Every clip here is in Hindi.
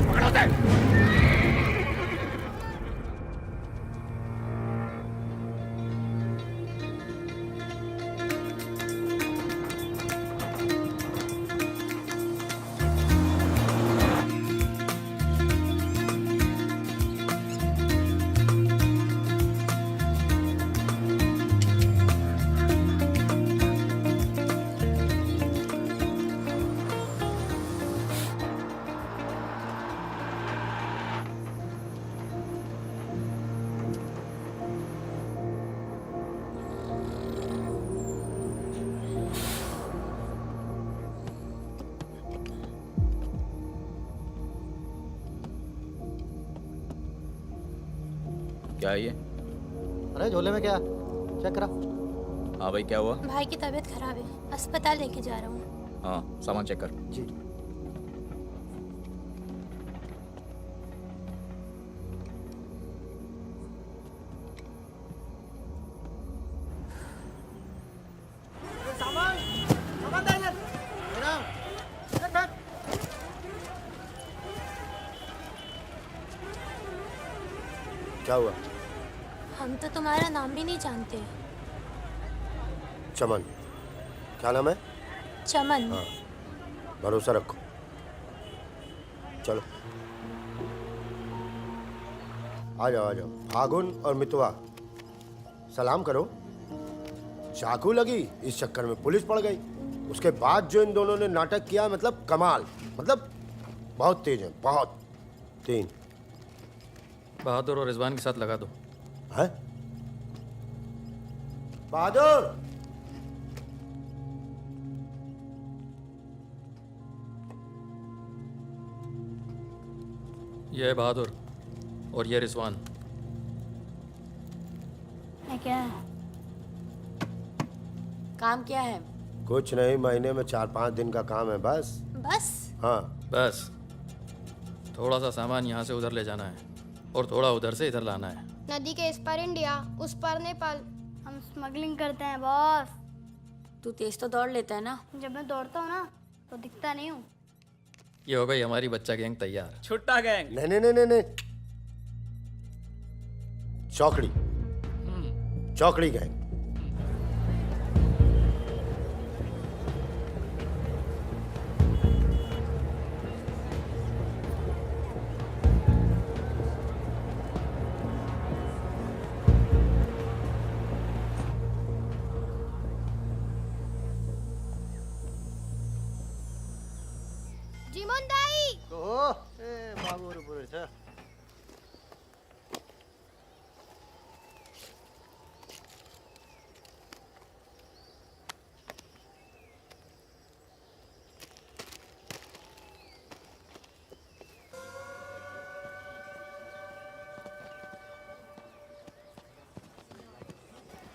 पकड़ो उसे। क्या है ये? अरे झोले में क्या? चेक करा। हाँ भाई, क्या हुआ? भाई की तबीयत खराब है, अस्पताल लेके जा रहा हूँ। हाँ, सामान चेक कर। जी। सामान सामान दे इधर। क्या हुआ? हम तो तुम्हारा नाम भी नहीं जानते। चमन। क्या नाम है? चमन। हाँ, भरोसा रखो। चलो आ जाओ आ जाओ। फागुन और मितवा, सलाम करो। चाकू लगी, इस चक्कर में पुलिस पड़ गई। उसके बाद जो इन दोनों ने नाटक किया, मतलब कमाल। मतलब बहुत तेज है, बहुत। 3 बहादुर और रिजवान के साथ लगा दो। है? बहादुर! ये है बहादुर और ये रिजवान। है क्या? काम क्या है? कुछ नहीं, महीने में 4-5 दिन का काम है बस। बस? हाँ। बस थोड़ा सा सामान यहाँ से उधर ले जाना है और थोड़ा उधर से इधर लाना है। नदी के इस पार इंडिया, उस पार नेपाल। हम स्मगलिंग करते हैं बॉस। तू तेज तो दौड़ लेता है ना? जब मैं दौड़ता हूँ ना तो दिखता नहीं हूँ। ये हो गई हमारी बच्चा गैंग तैयार। छुट्टा गैंग। नहीं नहीं नहीं नहीं नहीं, चौकड़ी। चौकड़ी गैंग। जीवन दाई। बाबू पूरे छ।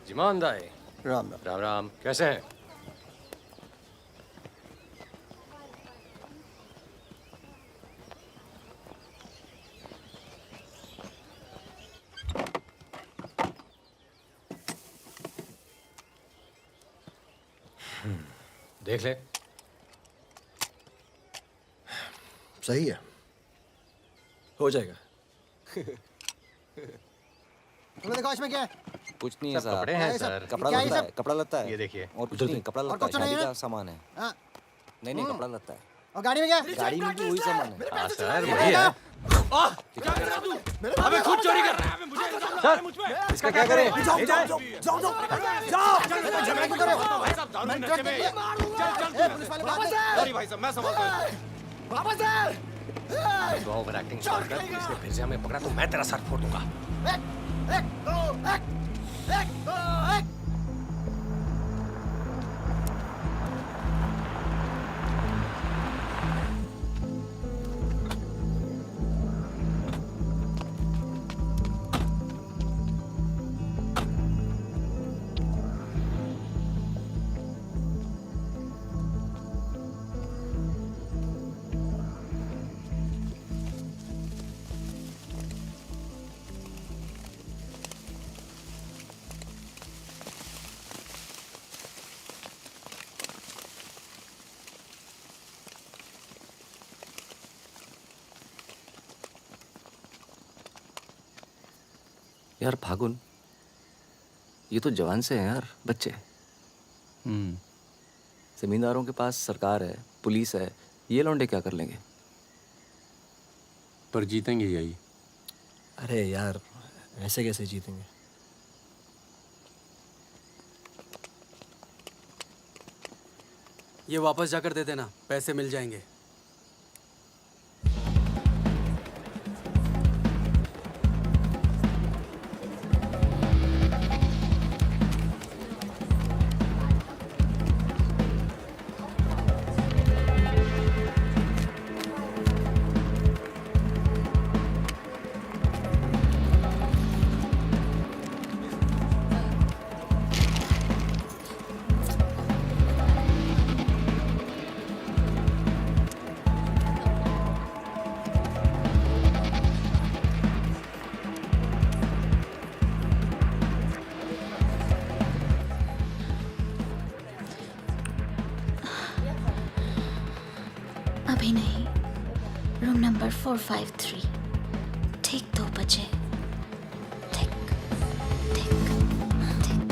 जिमान दाई। राम राम। राम राम, कैसे हैं? देख ले। सही है, हो जाएगा। तुमने देखो इसमें क्या है? कुछ नहीं है सब साहब। कपड़े हैं सर। कपड़ा क्या है लत्ता सब? है, कपड़ा लत्ता है। ये देखिए। और कुछ उधर नहीं, देखिए। कपड़ा और लत्ता है, कुछ नहीं शादी है? का सामान है। हाँ। नहीं नहीं, कपड़ा लत्ता है। और गाड़ी में क्या? गाड़ी में भी वही सामान है। हाँ सर, वही है। अबे खुद चोरी कर रहा है मुझे। सर, इसका क्या करें? जाओ ले जाओ जाएं? जाओ जाओ जाओ जाओ। झगड़ा क्यों कर रहे हो? भाई साहब, दारू मैं नशे ट्रक में। के- चल पुलिस वाले बात नहीं। सॉरी भाई साहब, मैं संभालता हूँ। वापस है। तो ओवर एक्टिंग छोड़ कर पुलिस ने फिर से हमें पकड़ा तो मैं तेरा सर फोड़ दूंगा। एक दो एक दो एक। यार फागुन, ये तो जवान से हैं यार, बच्चे। जमींदारों के पास सरकार है, पुलिस है, ये लौंडे क्या कर लेंगे? पर जीतेंगे यही। अरे यार, ऐसे कैसे जीतेंगे? ये वापस जाकर दे देना, पैसे मिल जाएंगे। अभी नहीं, रूम नंबर 453, ठीक 2 बजे। ठीक ठीक ठीक।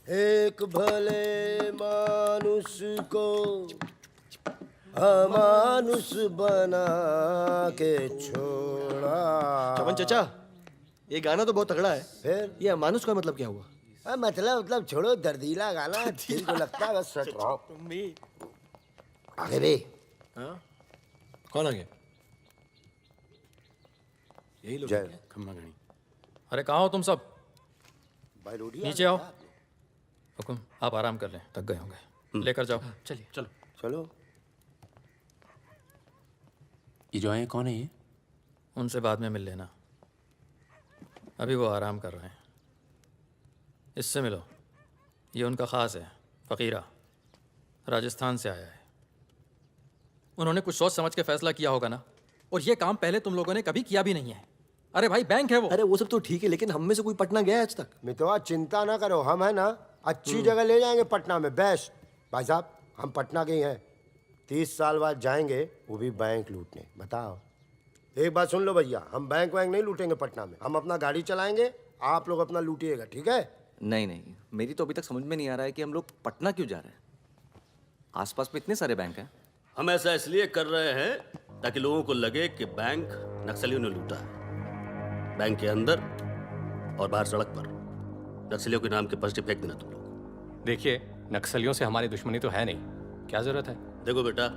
एक भले मानुष को अमानुष बना के छोड़ा। चमन चचा, ये गाना तो बहुत तगड़ा है। फिर ये अमानुष का मतलब क्या हुआ? मतलब छोड़ो, दर्दीला गाना दिल को लगता है बस सच रहो। आगे भी हाँ? कौन आ गया? यही लोग। जय खम्मा गणी। अरे कहाँ हो तुम सब? भाई रोटी नीचे आओ। हुकुम, आप आराम कर लें, थक गए होंगे। लेकर जाओ। चलिए चलो। चलो। ये जो आए हैं, कौन है ये? उनसे बाद में मिल लेना, अभी वो आराम कर रहे हैं। इससे मिलो, ये उनका ख़ास है, फ़कीरा, राजस्थान से आया है। उन्होंने कुछ सोच समझ के फैसला किया होगा ना, और ये काम पहले तुम लोगों ने कभी किया भी नहीं है। अरे भाई, बैंक है वो। अरे वो सब तो ठीक है, लेकिन हम में से कोई पटना गया है आज तक? मितवा चिंता ना करो, हम है ना अच्छी जगह ले जाएंगे पटना में, बेस्ट। भाई साहब, हम पटना के ही हैं, 30 साल बाद जाएंगे, वो भी बैंक लूटने। बताओ, एक बात सुन लो भैया, हम बैंक वैंक नहीं लूटेंगे पटना में, हम अपना गाड़ी चलाएंगे, आप लोग अपना लूटिएगा, ठीक है? नहीं नहीं, मेरी तो अभी तक समझ में नहीं आ रहा है कि हम लोग पटना क्यों जा रहे हैं। आसपास में इतने सारे बैंक हैं। हम ऐसा इसलिए कर रहे हैं ताकि लोगों को लगे कि बैंक नक्सलियों ने लूटा है। बैंक के अंदर और बाहर सड़क पर नक्सलियों के नाम के पर्चे फेंक देना तुम लोग। देखिए, नक्सलियों से हमारी दुश्मनी तो है नहीं, क्या जरूरत है? देखो बेटा,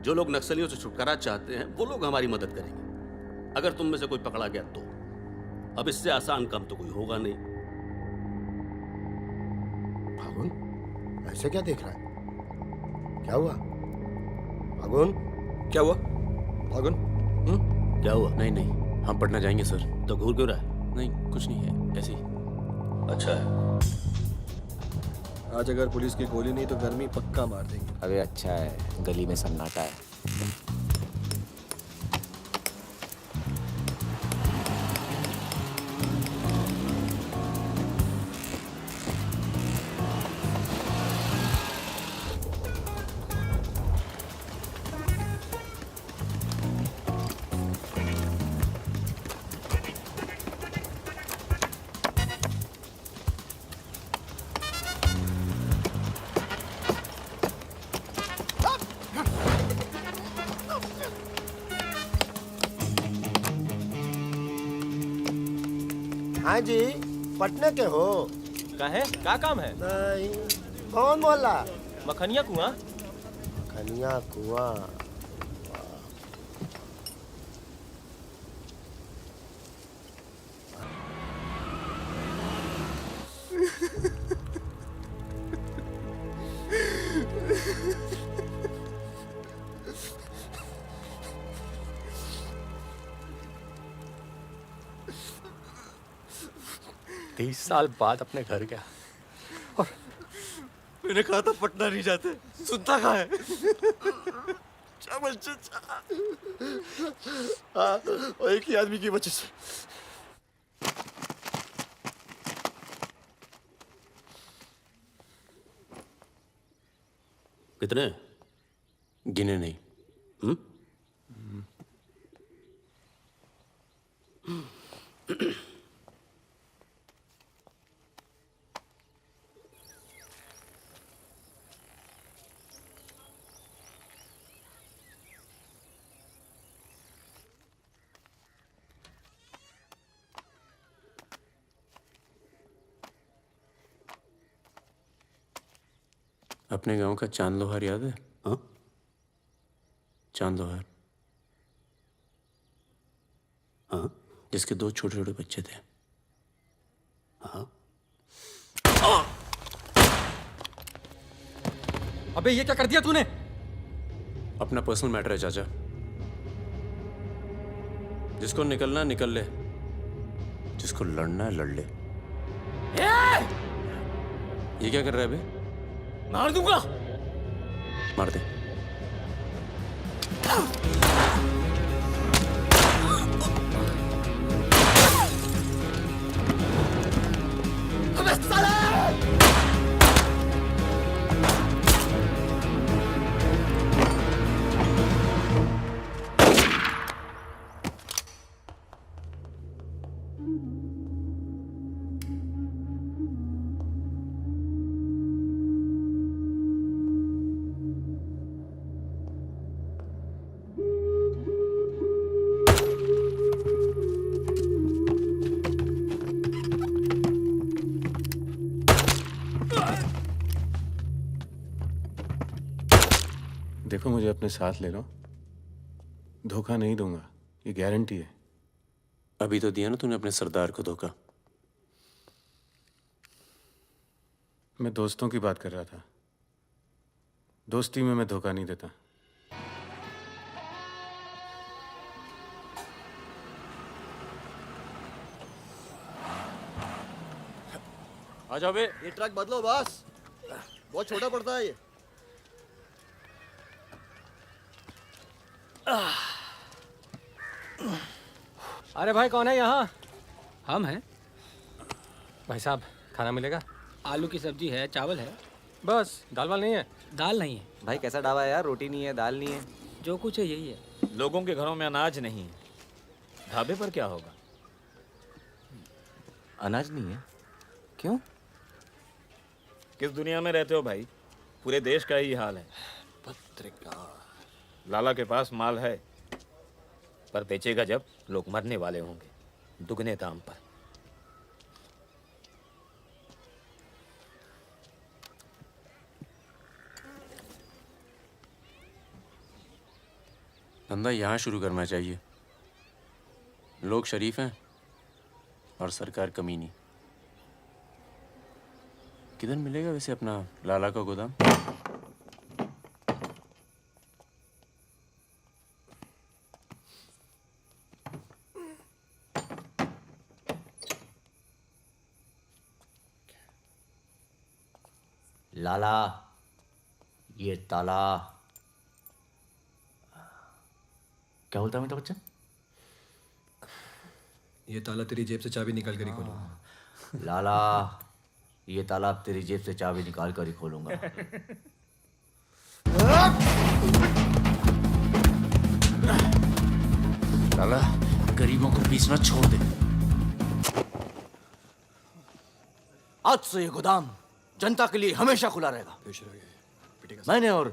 जो लोग नक्सलियों से छुटकारा चाहते हैं वो लोग हमारी मदद करेंगे। अगर तुम में से कोई पकड़ा गया तो अब इससे आसान काम तो कोई होगा नहीं। फागुन, ऐसे क्या देख रहा है? क्या हुआ फागुन? क्या हुआ फागुन? क्या हुआ? नहीं नहीं, हम पटना जाएंगे सर। तो घूर क्यों रहा है? नहीं, कुछ नहीं है, ऐसे ही। अच्छा है। आज अगर पुलिस की गोली नहीं तो गर्मी पक्का मार देंगे। अबे अच्छा है, गली में सन्नाटा है। हाँ जी, पटने के हो? काहे का काम है? नहीं। कौन मोहल्ला? मखनिया कुआं। खनिया कुआं। तीस साल बाद अपने घर गया और मैंने कहा था पटना नहीं जाते, सुनता कहाँ है? हाँ, और एक ही आदमी की वजह से। कितने? गिने नहीं। अपने गांव का चांद लोहार याद है? हाँ? चांद लोहार, हाँ? जिसके 2 छोटे छोटे बच्चे थे। हाँ? अबे ये क्या कर दिया तूने? अपना पर्सनल मैटर है चाचा, जिसको निकलना निकल ले, जिसको लड़ना है लड़ ले। ये क्या कर रहा है बे? मार दूंगा। मार दे। देखो मुझे अपने साथ ले लो, धोखा नहीं दूंगा, ये गारंटी है। अभी तो दिया ना तूने अपने सरदार को धोखा। मैं दोस्तों की बात कर रहा था, दोस्ती में मैं धोखा नहीं देता। आ जाओ बे। ये ट्रक बदलो बॉस, बहुत छोटा पड़ता है ये। अरे भाई कौन है यहाँ? हम हैं। भाई साहब खाना मिलेगा? आलू की सब्जी है, चावल है। बस दाल वाल नहीं है? दाल नहीं है। भाई कैसा ढाबा है यार, रोटी नहीं है, दाल नहीं है। जो कुछ है यही है। लोगों के घरों में अनाज नहीं है, ढाबे पर क्या होगा? अनाज नहीं है? क्यों? किस दुनिया में रहते हो भाई? पूरे देश का ही हाल है। पत्रकार। लाला के पास माल है, पर बेचेगा जब लोग मरने वाले होंगे, दुगने दाम पर। धंधा यहाँ शुरू करना चाहिए। लोग शरीफ हैं और सरकार कमीनी। किधर मिलेगा वैसे अपना लाला का गोदाम? लाला, ये ताला। क्या बोलता है मेरा बच्चा? ये ताला तेरी जेब से चाबी निकाल कर ही खोलूंगा। लाला, ये ताला तेरी जेब से चाबी निकाल कर ही खोलूंगा। लाला, गरीबों को पीसना छोड़ दे। आज से ये गोदाम जनता के लिए हमेशा खुला रहेगा। मैंने और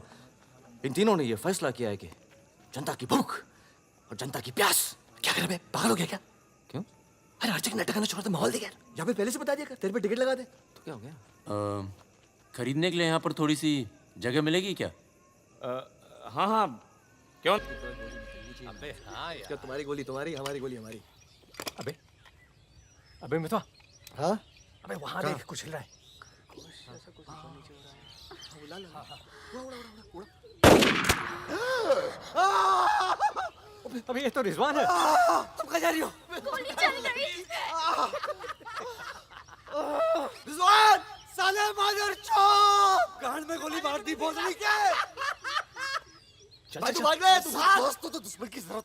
इन तीनों ने यह फैसला किया है कि जनता की भूख और जनता की प्यास। क्या कर बे, पागल हो गया क्या? क्यों? अरे अर्चक नाटक करना छोड़ दे, माहौल देख यार। या फिर पहले से बता दिया कर, तेरे पे टिकट लगा दे। तो क्या हो गया? खरीदने के लिए यहाँ पर थोड़ी सी जगह मिलेगी क्या? हाँ हाँ, क्यों? अबे हाँ यार। क्या तुम्हारी गोली तुम्हारी, हमारी गोली हमारी। अबे अबे मितवा। हाँ? अबे वहाँ देख कुछ हिल रहा है। अबे ये तो रिजवान है। तुम कहाँ जा रही हो? गोली चल गई। रिजवान साले मादर चौक, गांड में गोली मार दी, बोल क्या है? भाई तू भाग ले, तू दोस्त तो दुश्मन की जरूरत।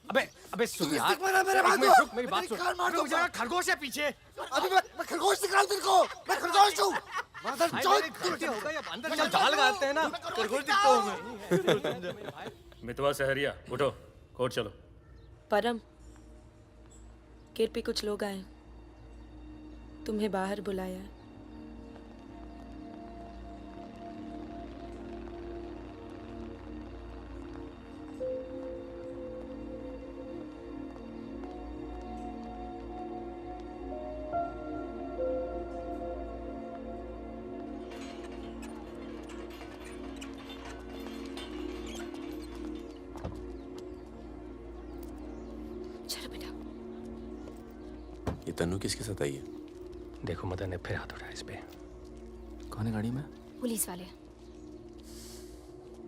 अबे सुन यार, मेरे रुक, मेरी बात सुन। मुझे खरगोश है पीछे। अभी मैं खरगोश दिख रहा हूँ तेरे को, मैं खरगोश हूँ। मादर चौक गलती हो गई, अब अंदर चल, जाल गाते हैं ना, खरगोश दिखता हूँ मैं। मितवा सहरिया, उठो, कोर्ट चलो। परम, गेट पे कुछ लोग आए, तुम्हें बाहर बुलाया। ये तन्नू किसके साथ आई है? देखो मदन ने फिर हाथ उठाया इस पे। कौन है गाड़ी में? पुलिस वाले।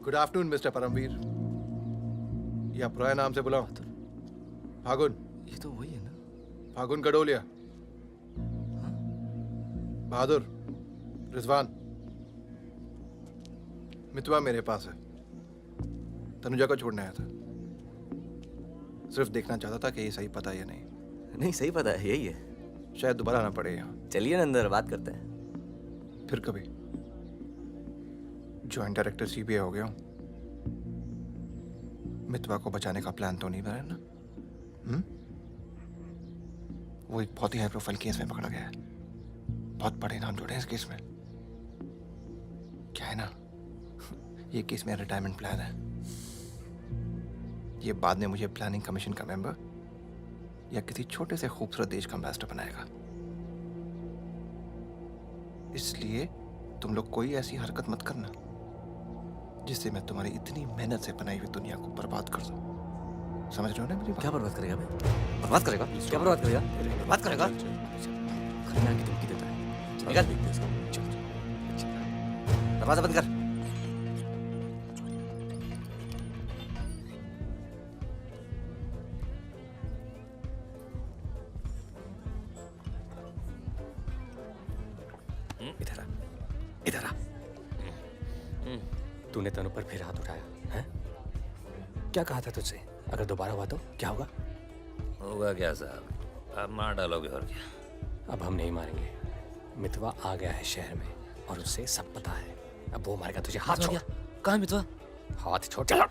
Good afternoon mister Paramveer. या पुराने नाम से बुलाओ। फागुन। ये तो वही है ना? फागुन गडोलिया। बहादुर, रिजवान। मितवा मेरे पास है, तनुजा को छोड़ने आया था। सिर्फ देखना चाहता था कि ये सही पता है या नहीं। नहीं सही पता है, यही है। शायद दोबारा आना पड़े यहाँ। चलिए ना अंदर बात करते हैं। फिर कभी। जॉइंट डायरेक्टर सीबीआई हो गया हूँ। मितवा को बचाने का प्लान तो नहीं बना ना? वो एक बहुत ही हाई प्रोफाइल केस में पकड़ा गया है। बहुत बड़े नाम जुड़े हैं इस केस में। क्या है ना, ये केस मेरा रिटायरमेंट प्लान है। ये बाद में मुझे प्लानिंग कमीशन का मेंबर या किसी छोटे से खूबसूरत देश का एम्बेसडर बनाएगा। इसलिए तुम लोग कोई ऐसी हरकत मत करना जिससे मैं तुम्हारी इतनी मेहनत से बनाई हुई दुनिया को बर्बाद कर दूं। समझ रहे हो ना मेरी बात? क्या बर्बाद करेगा बे? बर्बाद करेगा? क्या बर्बाद करेगा? बर्बाद करेगा? घर में आके धमकी देता है। निकल। दरवाजा बंद कर। इधर आ, इधर आ। तूने तनु पर फिर हाथ उठाया है? क्या कहा था तुझसे? अगर दोबारा हुआ तो क्या होगा? होगा क्या साहब, अब मार डालोगे और क्या? अब हम नहीं मारेंगे। मितवा आ गया है शहर में और उसे सब पता है। अब वो मारेगा तुझे। हाथ छोड़। कहाँ मितवा? हाथ छोड़। चलो।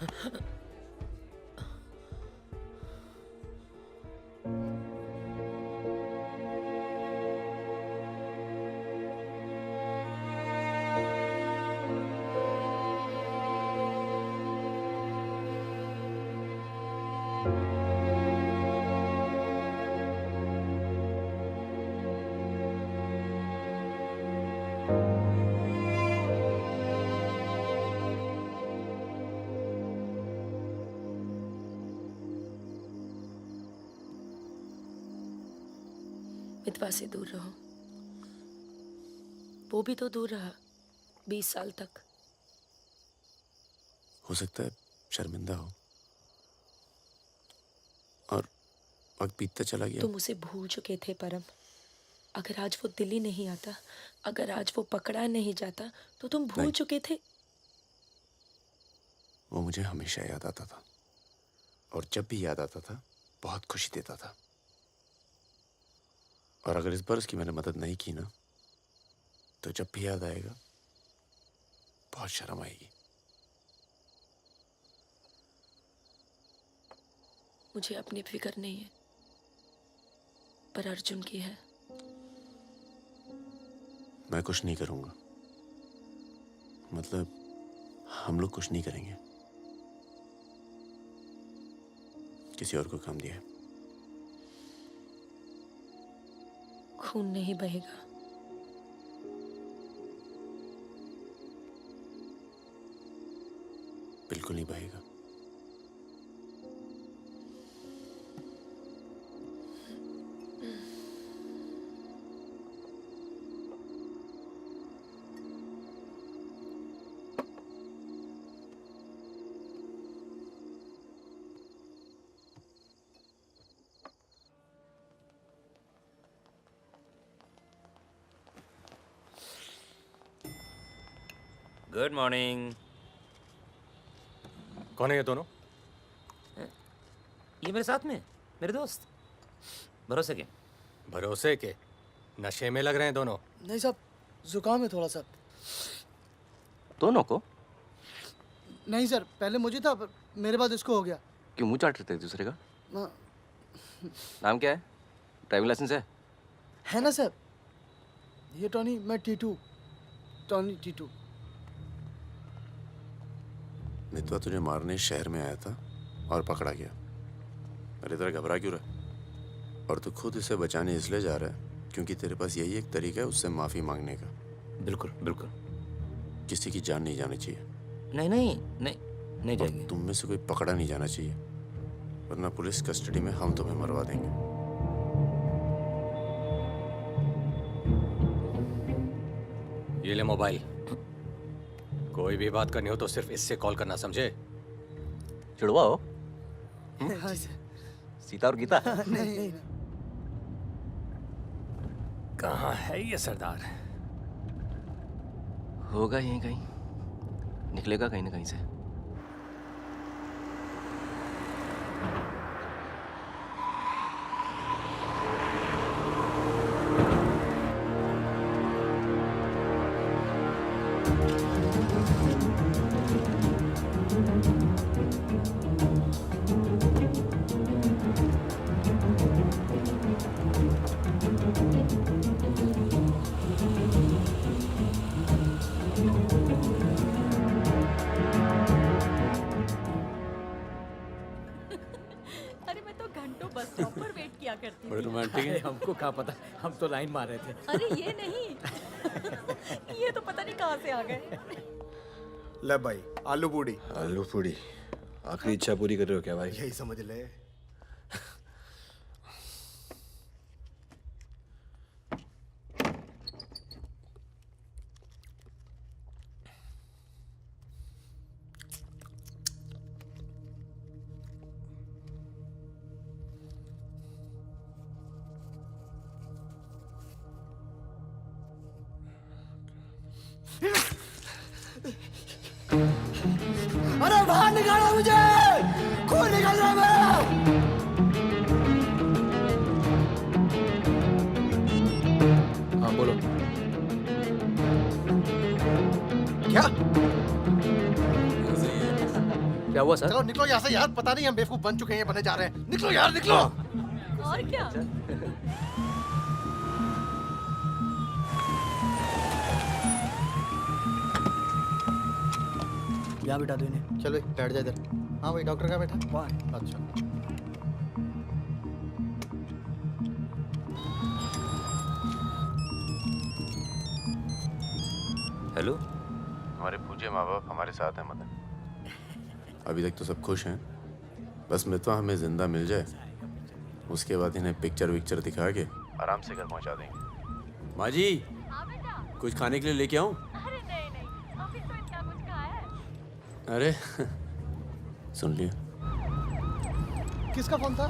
मितवा से दूर रहो। वो भी तो दूर रहा 20 साल तक। हो सकता है शर्मिंदा हो और वक्त बीतता चला गया। तुम उसे भूल चुके थे परम। अगर आज वो दिल्ली नहीं आता, अगर आज वो पकड़ा नहीं जाता तो तुम भूल चुके थे। वो मुझे हमेशा याद आता था और जब भी याद आता था बहुत खुशी देता था। और अगर इस बार उसकी मैंने मदद नहीं की ना तो जब भी याद आएगा बहुत शर्म आएगी। मुझे अपनी फिक्र नहीं है, पर अर्जुन की है। मैं कुछ नहीं करूंगा, मतलब हम लोग कुछ नहीं करेंगे। किसी और को काम दिया है। खून नहीं बहेगा। बिल्कुल नहीं बहेगा। Good morning. कौन है ये दोनों? ये मेरे साथ में मेरे दोस्त भरोसे के। भरोसे के? नशे में लग रहे हैं दोनों। नहीं साहब, जुकाम है थोड़ा सा। दोनों को? नहीं सर, पहले मुझे था, पर मेरे बाद इसको हो गया। क्यों मुंह चाट रहे थे एक दूसरे का? हाँ। नाम क्या है? ड्राइविंग लाइसेंस है ना सर? ये टॉनी, मैं टीटू, टॉनी टीटू। मितवा तुझे मारने शहर में आया था और पकड़ा गया। अरे तेरा घबरा क्यों रहा? और तू खुद इसे बचाने इसलिए जा रहा है क्योंकि तेरे पास यही एक तरीका है उससे माफी मांगने का। बिल्कुल बिल्कुल। किसी की जान नहीं जानी चाहिए। नहीं नहीं नहीं नहीं जाएगी। तुम में से कोई पकड़ा नहीं जाना चाहिए, वरना पुलिस कस्टडी में हम तुम्हें मरवा देंगे। ये ले मोबाइल। कोई भी बात करनी हो तो सिर्फ इससे कॉल करना, समझे? जुड़वा हो? हाँ सर। सीता और गीता? नहीं। कहाँ है ये सरदार? होगा यहीं कहीं, निकलेगा कहीं ना कहीं से। अरे मैं तो घंटों बस स्टॉप पर वेट किया करती बड़े थी। रोमांटिक है। हमको क्या पता, हम तो लाइन मार रहे थे। अरे ये नहीं ये तो पता नहीं कहाँ से आ गए। ले भाई, आलू पूड़ी। आलू पूड़ी? आखिरी इच्छा पूरी कर रहे हो क्या भाई? यही समझ ले। अरे बाहर निकालो मुझे, खून निकल रहा है मेरा। हाँ बोलो। क्या? क्या हुआ सर? चलो निकलो यहाँ से यार, पता नहीं हम बेवकूफ बन चुके हैं, बने जा रहे हैं। निकलो यार, निकलो। और क्या? यहाँ बिठा दो इन्हें। चलो बैठ जा इधर। हाँ भाई, डॉक्टर का बैठा वहाँ। अच्छा। हेलो। हमारे पूज्य माँ बाप हमारे साथ हैं मदन। अभी तक तो सब खुश हैं, बस मितवा हमें जिंदा मिल जाए, उसके बाद इन्हें पिक्चर विक्चर दिखा के आराम से घर पहुंचा देंगे। माँ जी, कुछ खाने के लिए लेके आऊं? अरे नहीं अभी तो इतना कुछ खाया है। अरे सुन लिया। किसका फोन था?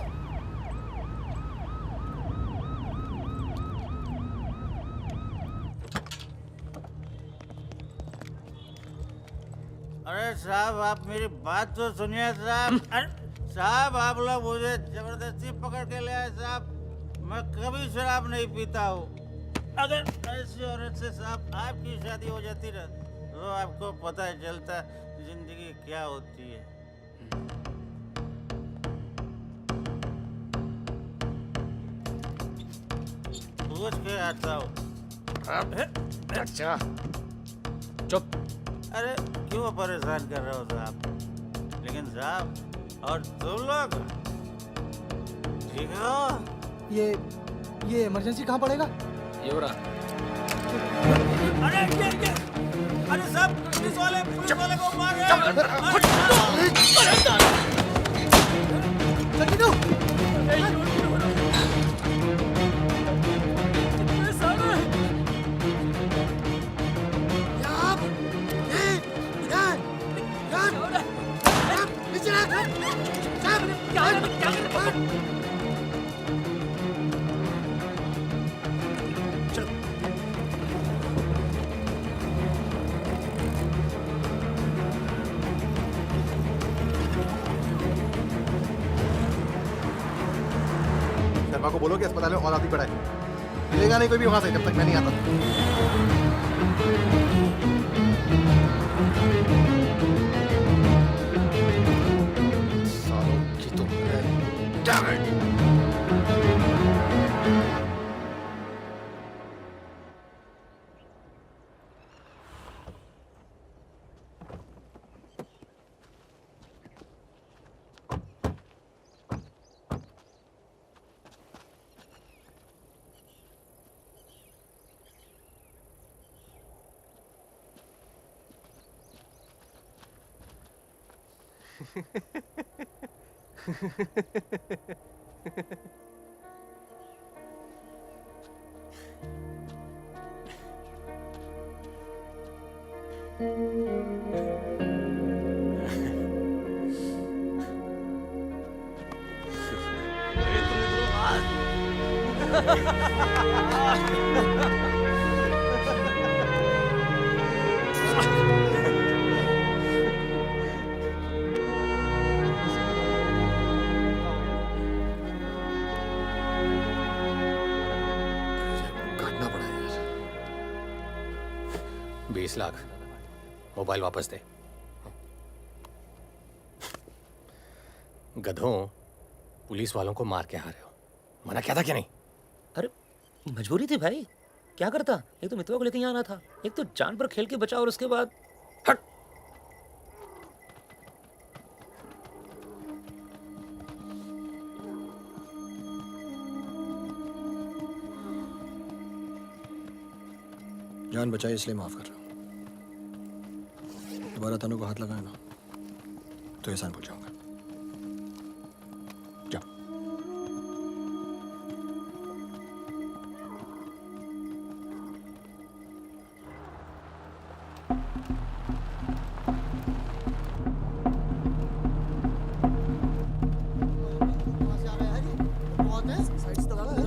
अरे साहब, आप मेरी बात तो सुनिए साहब। अरे साहब, आप लोग मुझे जबरदस्ती पकड़ के ले आए साहब। मैं कभी शराब नहीं पीता हूँ। अगर ऐसी औरत से साहब आपकी शादी हो जाती ना, तो आपको पता चलता जिंदगी क्या होती है। पूछ के आता हूँ। अच्छा चुप। अरे क्यों परेशान कर रहे हो साहब? लेकिन साहब, और तुम लोग ठीक हो? ये ये इमरजेंसी कहाँ पड़ेगा? ये हो रहा। अरे सब पुलिस वाले को मार रहे शर्मा को बोलो कि अस्पताल में और आदमी पड़ा है। मिलेगा नहीं कोई भी वहां से जब तक मैं नहीं आता। सालों की तो Damn it! काटना पड़ा यार। 20 लाख मोबाइल वापस दे। गधों, पुलिस वालों को मार के आ रहे हो, मना क्या था क्या नहीं? अरे मजबूरी थी भाई, क्या करता। एक तो मितवा को लेके यहाँ आना था, एक तो जान पर खेल के बचा, और उसके बाद हट। जान बचाई इसलिए माफ कर रहा हूँ। दोबारा तनु को हाथ लगाए ना तो एहसान भूल जाऊंगा। जाओ।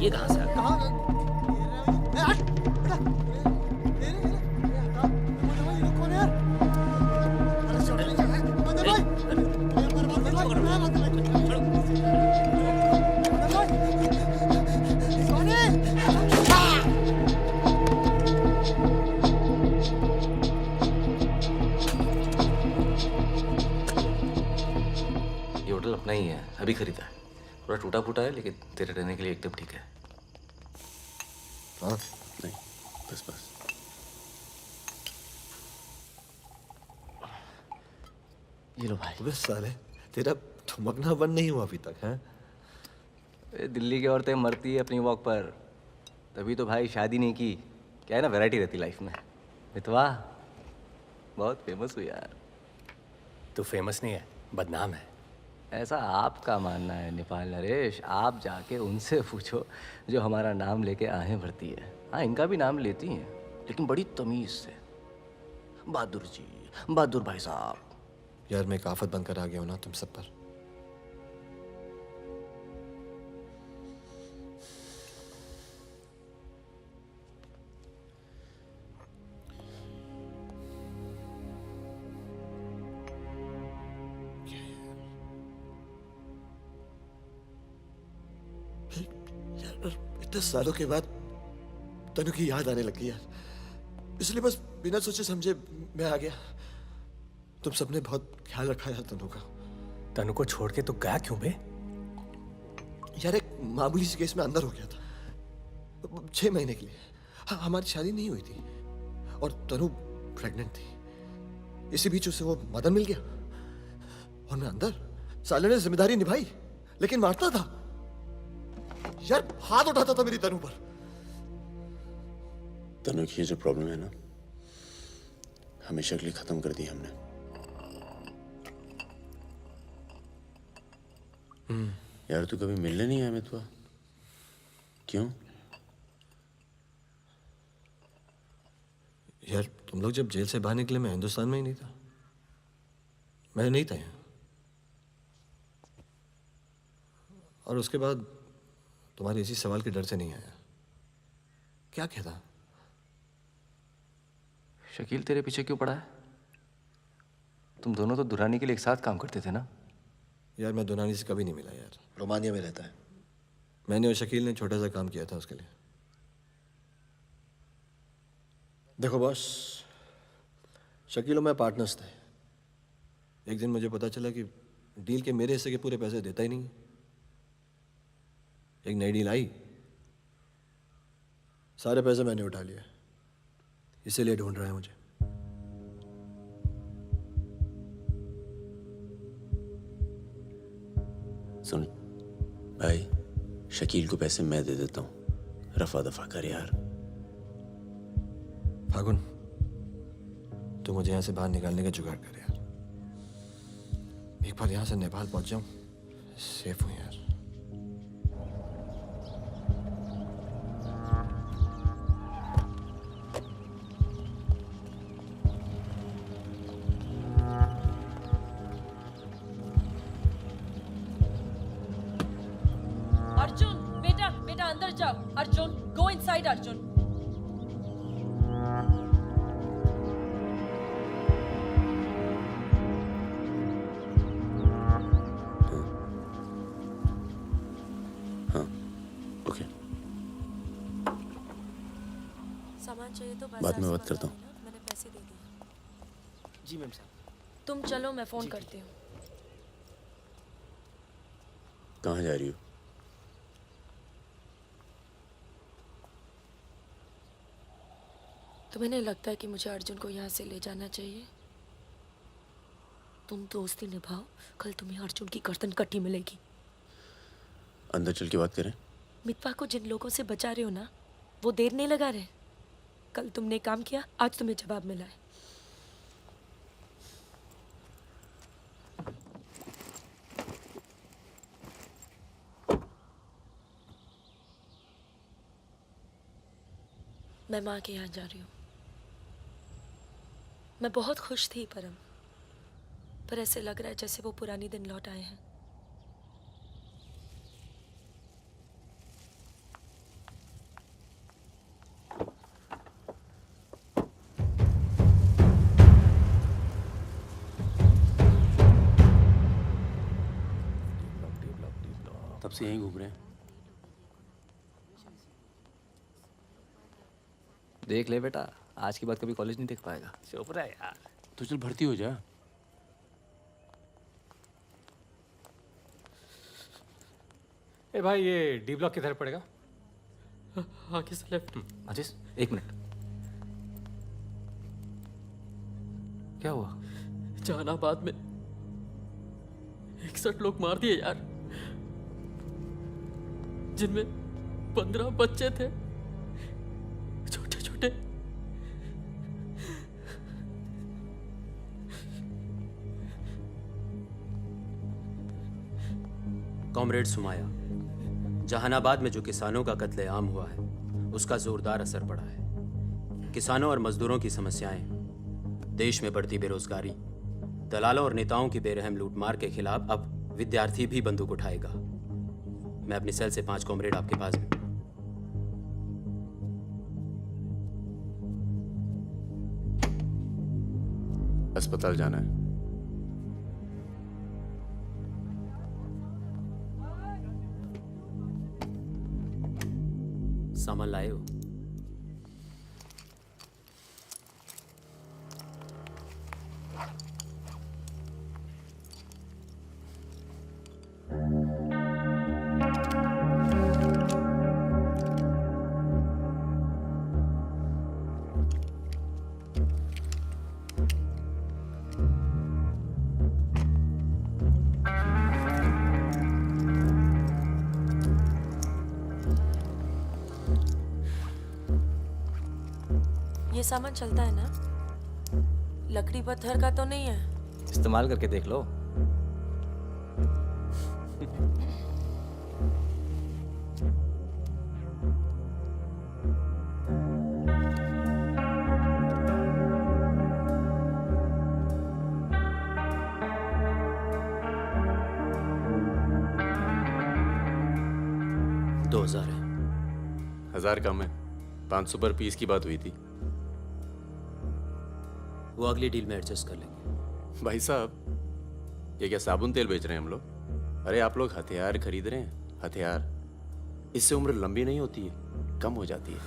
ये कहाँ से आ गया? ये होटल अपना ही है, अभी खरीदा है। थोड़ा टूटा फूटा है लेकिन तेरे रहने के लिए एकदम ठीक है। हाँ नहीं, बस बस। ये लो भाई। अबे साले, तेरा ठुमकना बंद नहीं हुआ अभी तक है? दिल्ली की औरतें मरती है अपनी वॉक पर, तभी तो भाई शादी नहीं की। क्या है ना, वैरायटी रहती लाइफ में। मितवा बहुत फेमस हुई यार। तू फेमस नहीं है, बदनाम है। ऐसा आपका मानना है नेपाल नरेश। आप जाके उनसे पूछो जो हमारा नाम लेके आहें भरती है। हाँ, इनका भी नाम लेती हैं लेकिन बड़ी तमीज से। बहादुर जी, बहादुर भाई साहब। यार मैं एक आफत बनकर आ गया हूं ना तुम सब पर। इतने सालों के बाद तनु की याद आने लगी यार, इसलिए बस बिना सोचे समझे मैं आ गया। तुम सबने बहुत ख्याल रखा यार तनु का। तनु को छोड़ के तो गया क्यों बे? यार एक मामूली सी केस में अंदर हो गया था 6 महीने के लिए। हाँ, हमारी शादी नहीं हुई थी और तनु प्रेग्नेंट थी। इसी बीच उसे वो मदन मिल गया और मैं अंदर। साले ने जिम्मेदारी निभाई लेकिन मारता था। यार हाथ उठाता था मेरी तनु पर। तनु की ये जो प्रॉब्लम है ना, हमेशा के लिए खत्म कर दी हमने। यार तू कभी मिलने नहीं आया मितवा? क्यों? यार तुम लोग जब जेल से बाहर निकले मैं हिंदुस्तान में ही नहीं था, मैं नहीं था यहाँ। और उसके बाद तुम्हारे इसी सवाल के डर से नहीं आया। क्या कहता? शकील तेरे पीछे क्यों पड़ा है? तुम दोनों तो दुरानी के लिए एक साथ काम करते थे ना? यार मैं दुनानी से कभी नहीं मिला यार, रोमानिया में रहता है। मैंने और शकील ने छोटा सा काम किया था उसके लिए। देखो बॉस, शकील और मैं पार्टनर्स थे। एक दिन मुझे पता चला कि डील के मेरे हिस्से के पूरे पैसे देता ही नहीं। एक नई डील आई, सारे पैसे मैंने उठा लिए, इसीलिए ढूंढ रहा है मुझे। सुन भाई, शकील को पैसे मैं दे देता हूँ, रफा दफा कर यार। फागुन, तू मुझे यहाँ से बाहर निकालने का जुगाड़ कर यार। एक बार यहाँ से नेपाल पहुँच जाऊँ, सेफ हूँ यार। अर्जुन, बेटा बेटा अंदर जाओ। Arjun, go inside Arjun. सामान चाहिए तो बाद में बात करता हूँ। मैंने पैसे दे दिए। जी मैम साहब। तुम चलो, मैं फोन करती हूँ। कहाँ जा रही हो? तुम्हें नहीं लगता है कि मुझे अर्जुन को यहाँ से ले जाना चाहिए? तुम दोस्ती निभाओ, कल तुम्हें अर्जुन की गर्दन कटी मिलेगी। अंदर चल के बात करें। मितवा को जिन लोगों से बचा रहे हो ना, वो देर नहीं लगा रहे। कल तुमने काम किया, आज तुम्हें जवाब मिला है। मैं माँ के यहाँ जा रही हूँ। मैं बहुत खुश थी परम, पर ऐसे लग रहा है जैसे वो पुरानी दिन लौट आए हैं। तब से यहीं घूम रहे हैं। देख ले बेटा, आज के बाद कभी कॉलेज नहीं देख पाएगा। चुप रहा यार, तो चल भर्ती हो जा। ए भाई, ये डी ब्लॉक किधर पड़ेगा? आगे से लेफ्ट। आशीष, एक मिनट। क्या हुआ? जहानाबाद में 61 लोग मार दिए यार, जिनमें 15 बच्चे थे, छोटे छोटे। कॉमरेड सुमाया, जहानाबाद में जो किसानों का कत्लेआम हुआ है उसका जोरदार असर पड़ा है। किसानों और मजदूरों की समस्याएं, देश में बढ़ती बेरोजगारी, दलालों और नेताओं की बेरहम लूटमार के खिलाफ अब विद्यार्थी भी बंदूक उठाएगा। मैं अपनी सेल से 5 कॉमरेड आपके पास हूं। अस्पताल जाना है। सामान लाए हो? ये सामान चलता है ना? लकड़ी पत्थर का तो नहीं है? इस्तेमाल करके देख लो। दो 2000 है। 1000 कम है, 500 पर पीस की बात हुई थी। वो अगली डील में एडजस्ट कर लेंगे। भाई साहब, ये क्या साबुन तेल बेच रहे हैं हम लोग? अरे आप लोग हथियार खरीद रहे हैं, हथियार। इससे उम्र लंबी नहीं होती है, कम हो जाती है।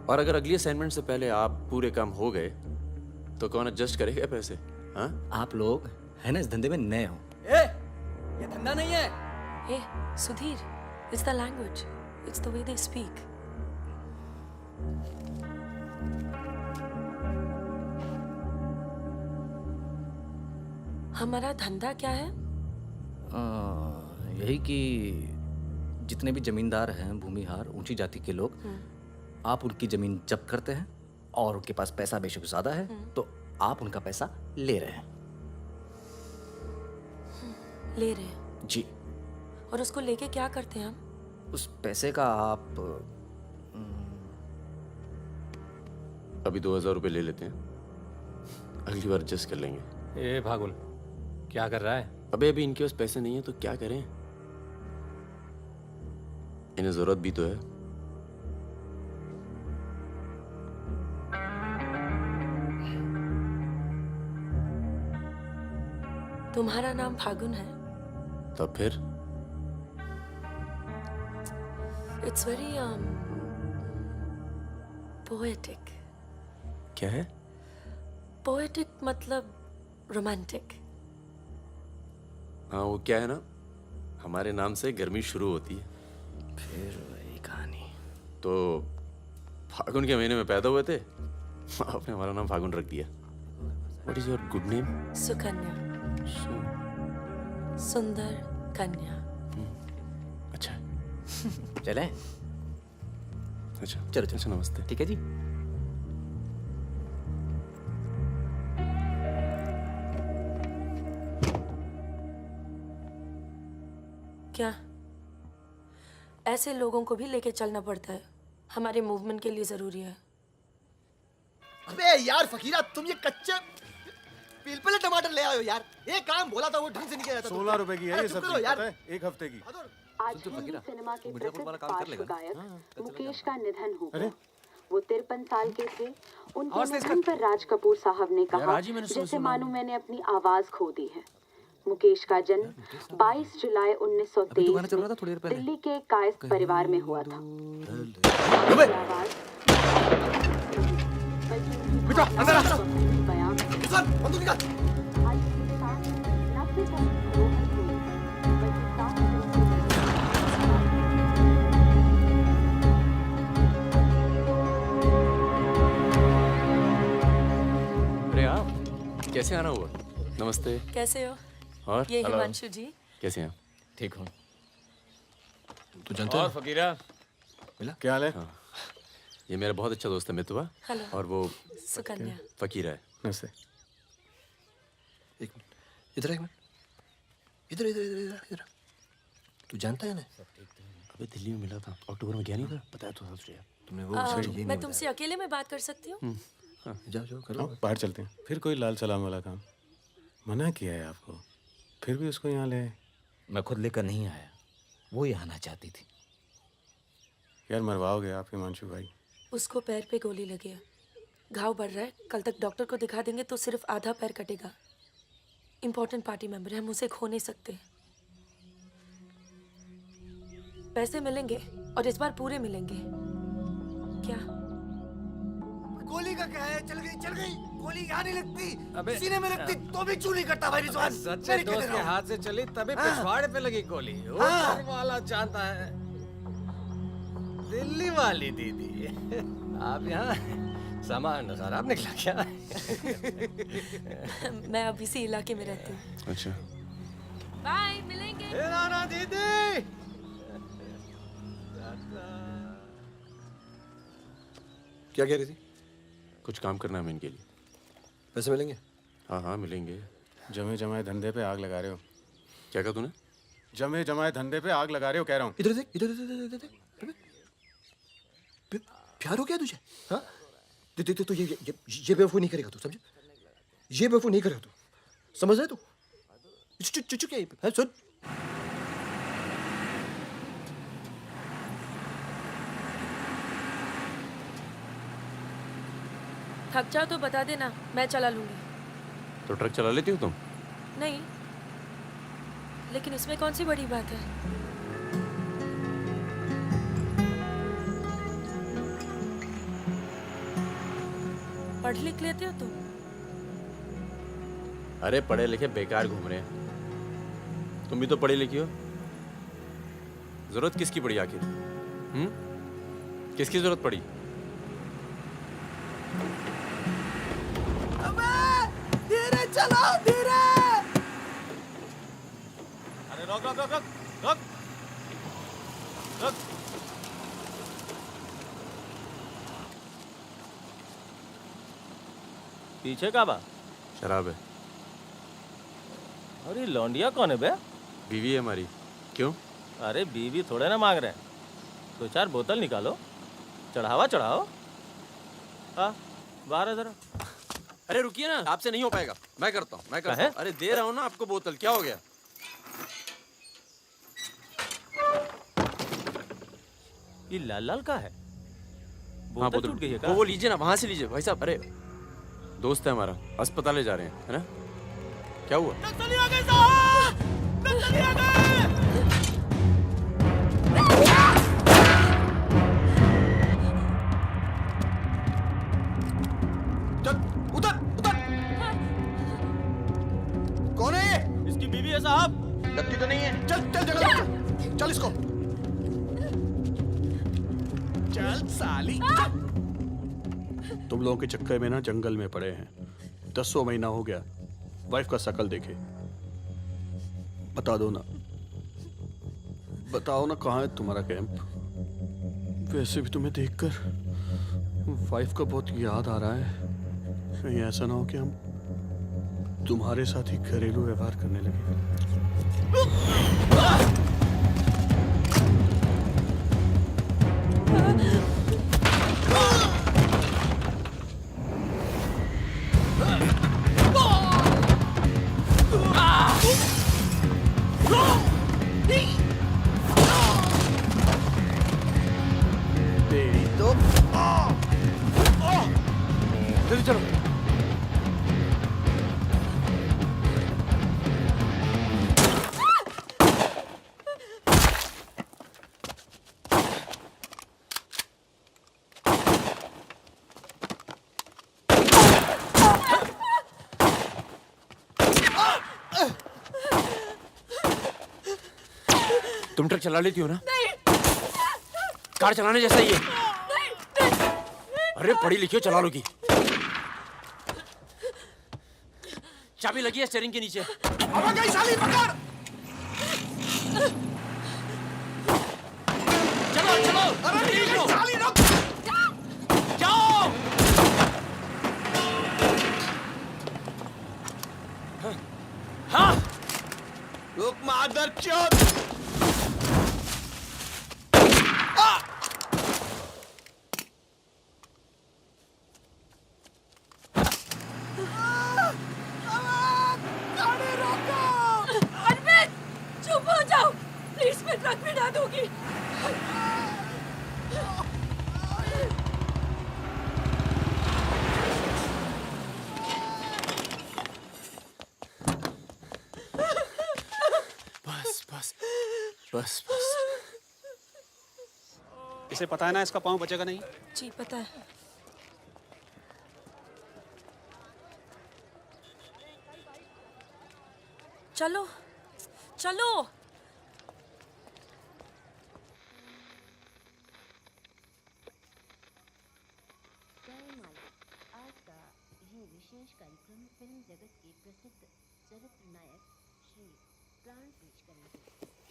और अगर अगली असाइनमेंट से पहले आप पूरे काम हो गए तो कौन एडजस्ट करेगा पैसे? हाँ, आप लोग है ना इस धंधे में नए हो। ये धंधा नहीं है। Hey, Sudhir, it's the language. It's the way they speak. हमारा धंधा क्या है? यही कि जितने भी जमींदार हैं, भूमिहार, ऊंची जाति के लोग, आप उनकी जमीन जब्त करते हैं और उनके पास पैसा बेशक ज्यादा है तो आप उनका पैसा ले रहे हैं। ले रहे हैं? जी। और उसको लेके क्या करते हैं हम? उस पैसे का आप अभी 2000 रुपये ले लेते हैं, अगली बार एडजस्ट कर लेंगे। ए भागुल, क्या कर रहा है? अभी इनके पास पैसे नहीं है तो क्या करें? इन्हें जरूरत भी तो है। तुम्हारा नाम फागुन है? तब फिर It's very poetic. क्या है? Poetic मतलब romantic. हाँ, वो क्या है ना, हमारे नाम से गर्मी शुरू होती है। फिर वही कहानी। तो फागुन के महीने में पैदा हुए थे, आपने हमारा नाम फागुन रख दिया। What is your good name? Sukanya. सुंदर कन्या। अच्छा। चलें? अच्छा चलो अच्छा, नमस्ते। ठीक है जी। क्या ऐसे लोगों को भी लेके चलना पड़ता है? हमारे मूवमेंट के लिए जरूरी है। अबे यार फकीरा, तुम ये कच्चे पिलपिले टमाटर ले आयो यार। ये काम बोला था वो ढंग से नहीं किया जाता। 16 रुपए की है ये चुप सब्जी, करो यार। पता है? एक हफ्ते की। आज हिंदी सिनेमा के प्रसिद्ध पार्श्व गायक मुकेश का निधन हो गया। वो 53 साल के थे। उनके निधन पर राज कपूर साहब ने कहा, जैसे मानो मैंने अपनी आवाज खो दी है। मुकेश का जन्म 22 जुलाई 1923 में दिल्ली के कायस्थ परिवार में हुआ था। बेटा अंदर आ। बंदूक निकाल। अरे आप कैसे आना हुआ? नमस्ते। कैसे हो? और ये हिमांशु जी। कैसे हैं? ठीक हूँ। तू जानता है? और फकीरा, मिला? क्या हाल है? हाँ, ये मेरा बहुत अच्छा दोस्त है मितवा। हेलो। और वो सुकन्या। फकीर है। नमस्ते। एक मिनट, इधर एक मिनट। इधर इधर इधर इधर। तू जानता है ना? अबे दिल्ली में मिला था, अक्टूबर में गया नहीं था, बताया तो था तुमने वो मैं तुमसे अकेले में बात कर सकती हूँ? जाओ जाओ करो। बाहर चलते हैं। फिर कोई लाल सलाम वाला काम? मना किया है आपको, फिर भी उसको यहाँ ले आए। मैं खुद लेकर नहीं आया, वो ही आना चाहती थी। यार मरवाओगे आप हिमांशु भाई। उसको पैर पे गोली लगी है, घाव बढ़ रहा है। कल तक डॉक्टर को दिखा देंगे तो सिर्फ आधा पैर कटेगा। इम्पोर्टेंट पार्टी मेंबर है, हम उसे खो नहीं सकते। पैसे मिलेंगे और इस बार पूरे मिलेंगे। क्या? गोली का क्या है? चल गई। गोली यहाँ नहीं लगती, सीने में लगती तो भी चू नहीं करता भाई रिजवान। सच्चे दोस्त के हाथ से चली तभी पिछवाड़े पे लगी गोली। ऊपर वाला जानता है। दिल्ली वाली दीदी, आप यहाँ सामान खराब निकला क्या? मैं अब इसी इलाके में रहती हूँ। अच्छा। बाय, मिलेंगे। राना दीदी। क्या कह रही थी? कुछ काम करना है इनके लिए। पैसे मिलेंगे? हाँ हाँ मिलेंगे। जमे जमाए धंधे पे आग लगा रहे हो। क्या कहा तूने? जमे जमाए धंधे पे आग लगा रहे हो कह रहा हूँ। इधर देख, इधर इधर इधर। प्यार हो गया तुझे? हाँ? तो ये बेवकूफ़ नहीं करेगा तू, समझे? ये बेवकूफ़ नहीं करेगा तू, समझ रहे तू? चुप क्या सुन। थक जाओ तो बता देना, मैं चला लूंगी। तो ट्रक चला लेती हो तुम? नहीं, लेकिन इसमें कौन सी बड़ी बात है? पढ़ लिख लेते हो तुम? अरे पढ़े लिखे बेकार घूम रहे हैं। तुम भी तो पढ़ी लिखी हो। जरूरत किसकी पड़ी आखिर? किसकी जरूरत पड़ी? धीरे चलो, धीरे। अरे रोक रोक रोक रोक रोक रोक। पीछे का बा? शराब है। अरे लौंडिया कौन है बे? बीवी है हमारी। क्यों? अरे बीवी थोड़े ना मांग रहे हैं, 2-4 बोतल निकालो, चढ़ावा चढ़ाओ। हाँ बाहर है जरा। अरे रुकिए ना, आपसे नहीं हो पाएगा। मैं करता हूँ। अरे दे रहा हूँ ना आपको बोतल, क्या हो गया? ये लाल लाल का है? हाँ बोतल टूट गई है क्या? वो लीजिए ना, वहां से लीजिए भाई साहब। अरे दोस्त है हमारा, अस्पताल ले जा रहे हैं, है ना? क्या हुआ? नक्सली आ गए साहब! नक्सली आ गए! कौन है? इसकी बीवी है साहब। लगती तो नहीं है। चल चल जगह चल इसको। चल साली। तुम लोगों के चक्कर में ना जंगल में पड़े हैं। 10 महीना हो गया, वाइफ का शकल देखे। बता दो ना, बताओ ना कहाँ है तुम्हारा कैंप? वैसे भी तुम्हें देखकर वाइफ का बहुत याद आ रहा है। कहीं ऐसा ना हो कि हम तुम्हारे साथ ही घरेलू व्यवहार करने लगे। तेरी तो जल्दी चलो। तुम ट्रक चला लेती हो ना? कार चलाने जैसा ही है। अरे पढ़ी लिखी हो, चला लोगी। चाबी लगी है स्टीयरिंग के नीचे। अब गई साली, पकड़। चलो चलो। अरे निकलो साली, रुक। जाओ। हाँ। रुक मादर चोद। चुप हो जाओ प्लीज, मैं ट्रक में ना दूंगी। बस बस बस बस। इसे पता है ना इसका पाँव बचेगा नहीं। जी पता है। चलो चलो। आज का ये विशेष कार्यक्रम फिल्म जगत के प्रसिद्ध चरित्र नायक श्री प्राण पेश करेंगे।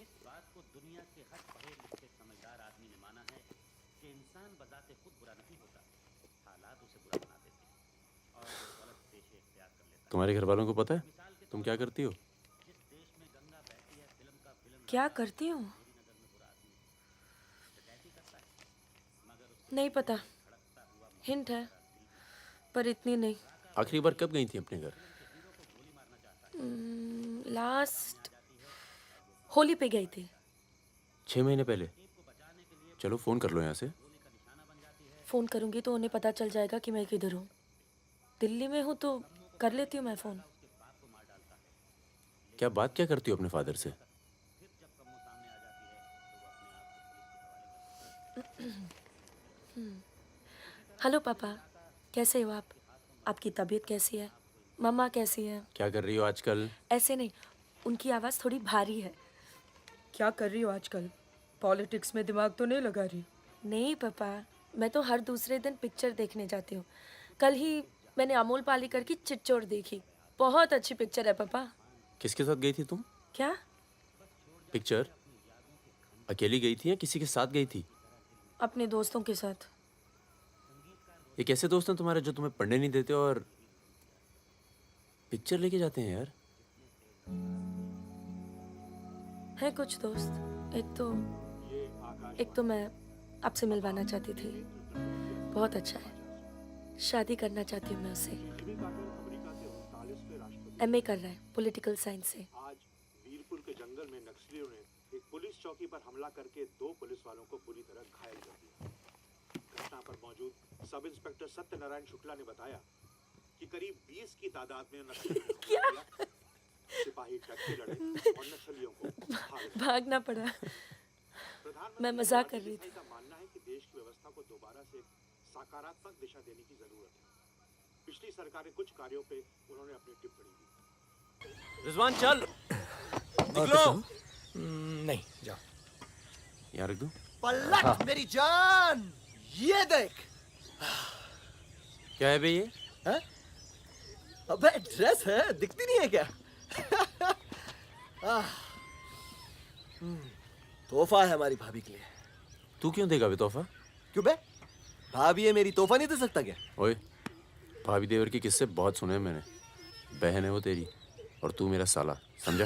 इस बात को दुनिया के हर पढ़े लिखे समझदार आदमी ने माना है कि इंसान बजाते खुद बुरा नहीं होता, हालात उसे बुरा बना देते हैं। तुम्हारे घर वालों को पता है तुम क्या करती हो? क्या करती हूँ? नहीं पता, हिंट है पर इतनी नहीं। आखिरी बार कब गई थी अपने घर? लास्ट होली पे गई थी। 6 महीने पहले। चलो फोन कर लो यहाँ से। फोन करूंगी तो उन्हें पता चल जाएगा कि मैं किधर हूँ। दिल्ली में हूँ तो कर लेती हूँ मैं फोन। क्या बात क्या करती हो अपने फादर से? हेलो पापा, कैसे हो आप? आपकी तबीयत कैसी है? मम्मा कैसी है? क्या कर रही हो आजकल? ऐसे नहीं, उनकी आवाज़ थोड़ी भारी है। क्या कर रही हो आजकल? पॉलिटिक्स में दिमाग तो नहीं लगा रही? नहीं पापा, मैं तो हर दूसरे दिन पिक्चर देखने जाती हूँ। कल ही मैंने अमोल पालेकर की चिट्चोर देखी। बहुत अच्छी पिक्चर है पापा। किसके साथ गई थी तुम? क्या? पिक्चर अकेली गई थी या किसी के साथ गई थी? अपने दोस्तों के साथ। ये कैसे दोस्त हैं तुम्हारे जो तुम्हें पढ़ने नहीं देते और पिक्चर लेके जाते हैं यार? है कुछ दोस्त। एक तो मैं आपसे मिलवाना चाहती थी। बहुत अच्छा है। शादी करना चाहती हूँ मैं उससे। MA कर रहा है पॉलिटिकल साइंस से। आज वीरपुर के जंगल में नक्सलियों ने एक पुलिस चौकी पर हमला करके 2 पुलिस वालों को बुरी तरह घायल कर दिया। घटना पर मौजूद सब इंस्पेक्टर सत्यनारायण शुक्ला ने बताया कि करीब 20 की तादाद में नक्सलियों सिपाही टक्के लड़े और नक्सलियों को भागना पड़ा। मैं मजाक कर रही थी। का मानना है कि देश की व्यवस्था को दोबारा से सकारात्मक दिशा देने की जरूरत है। पिछली सरकार के कुछ कार्यों पे उन्होंने अपनी टिप्पणी दी। रिजवान चल निकलो। नहीं जाओ। यहाँ रख दूं? पलट मेरी जान, ये देख। क्या है बे ये? है? अबे ड्रेस है, दिखती नहीं है क्या? तोहफा है हमारी भाभी के लिए। तू क्यों देगा बे तोहफा? क्यों बे? भाभी है मेरी, तोहफा नहीं दे सकता क्या? ओए, भाभी देवर के किस्से बहुत सुने हैं मैंने। बहन है वो तेरी और तू मेरा साला, समझा?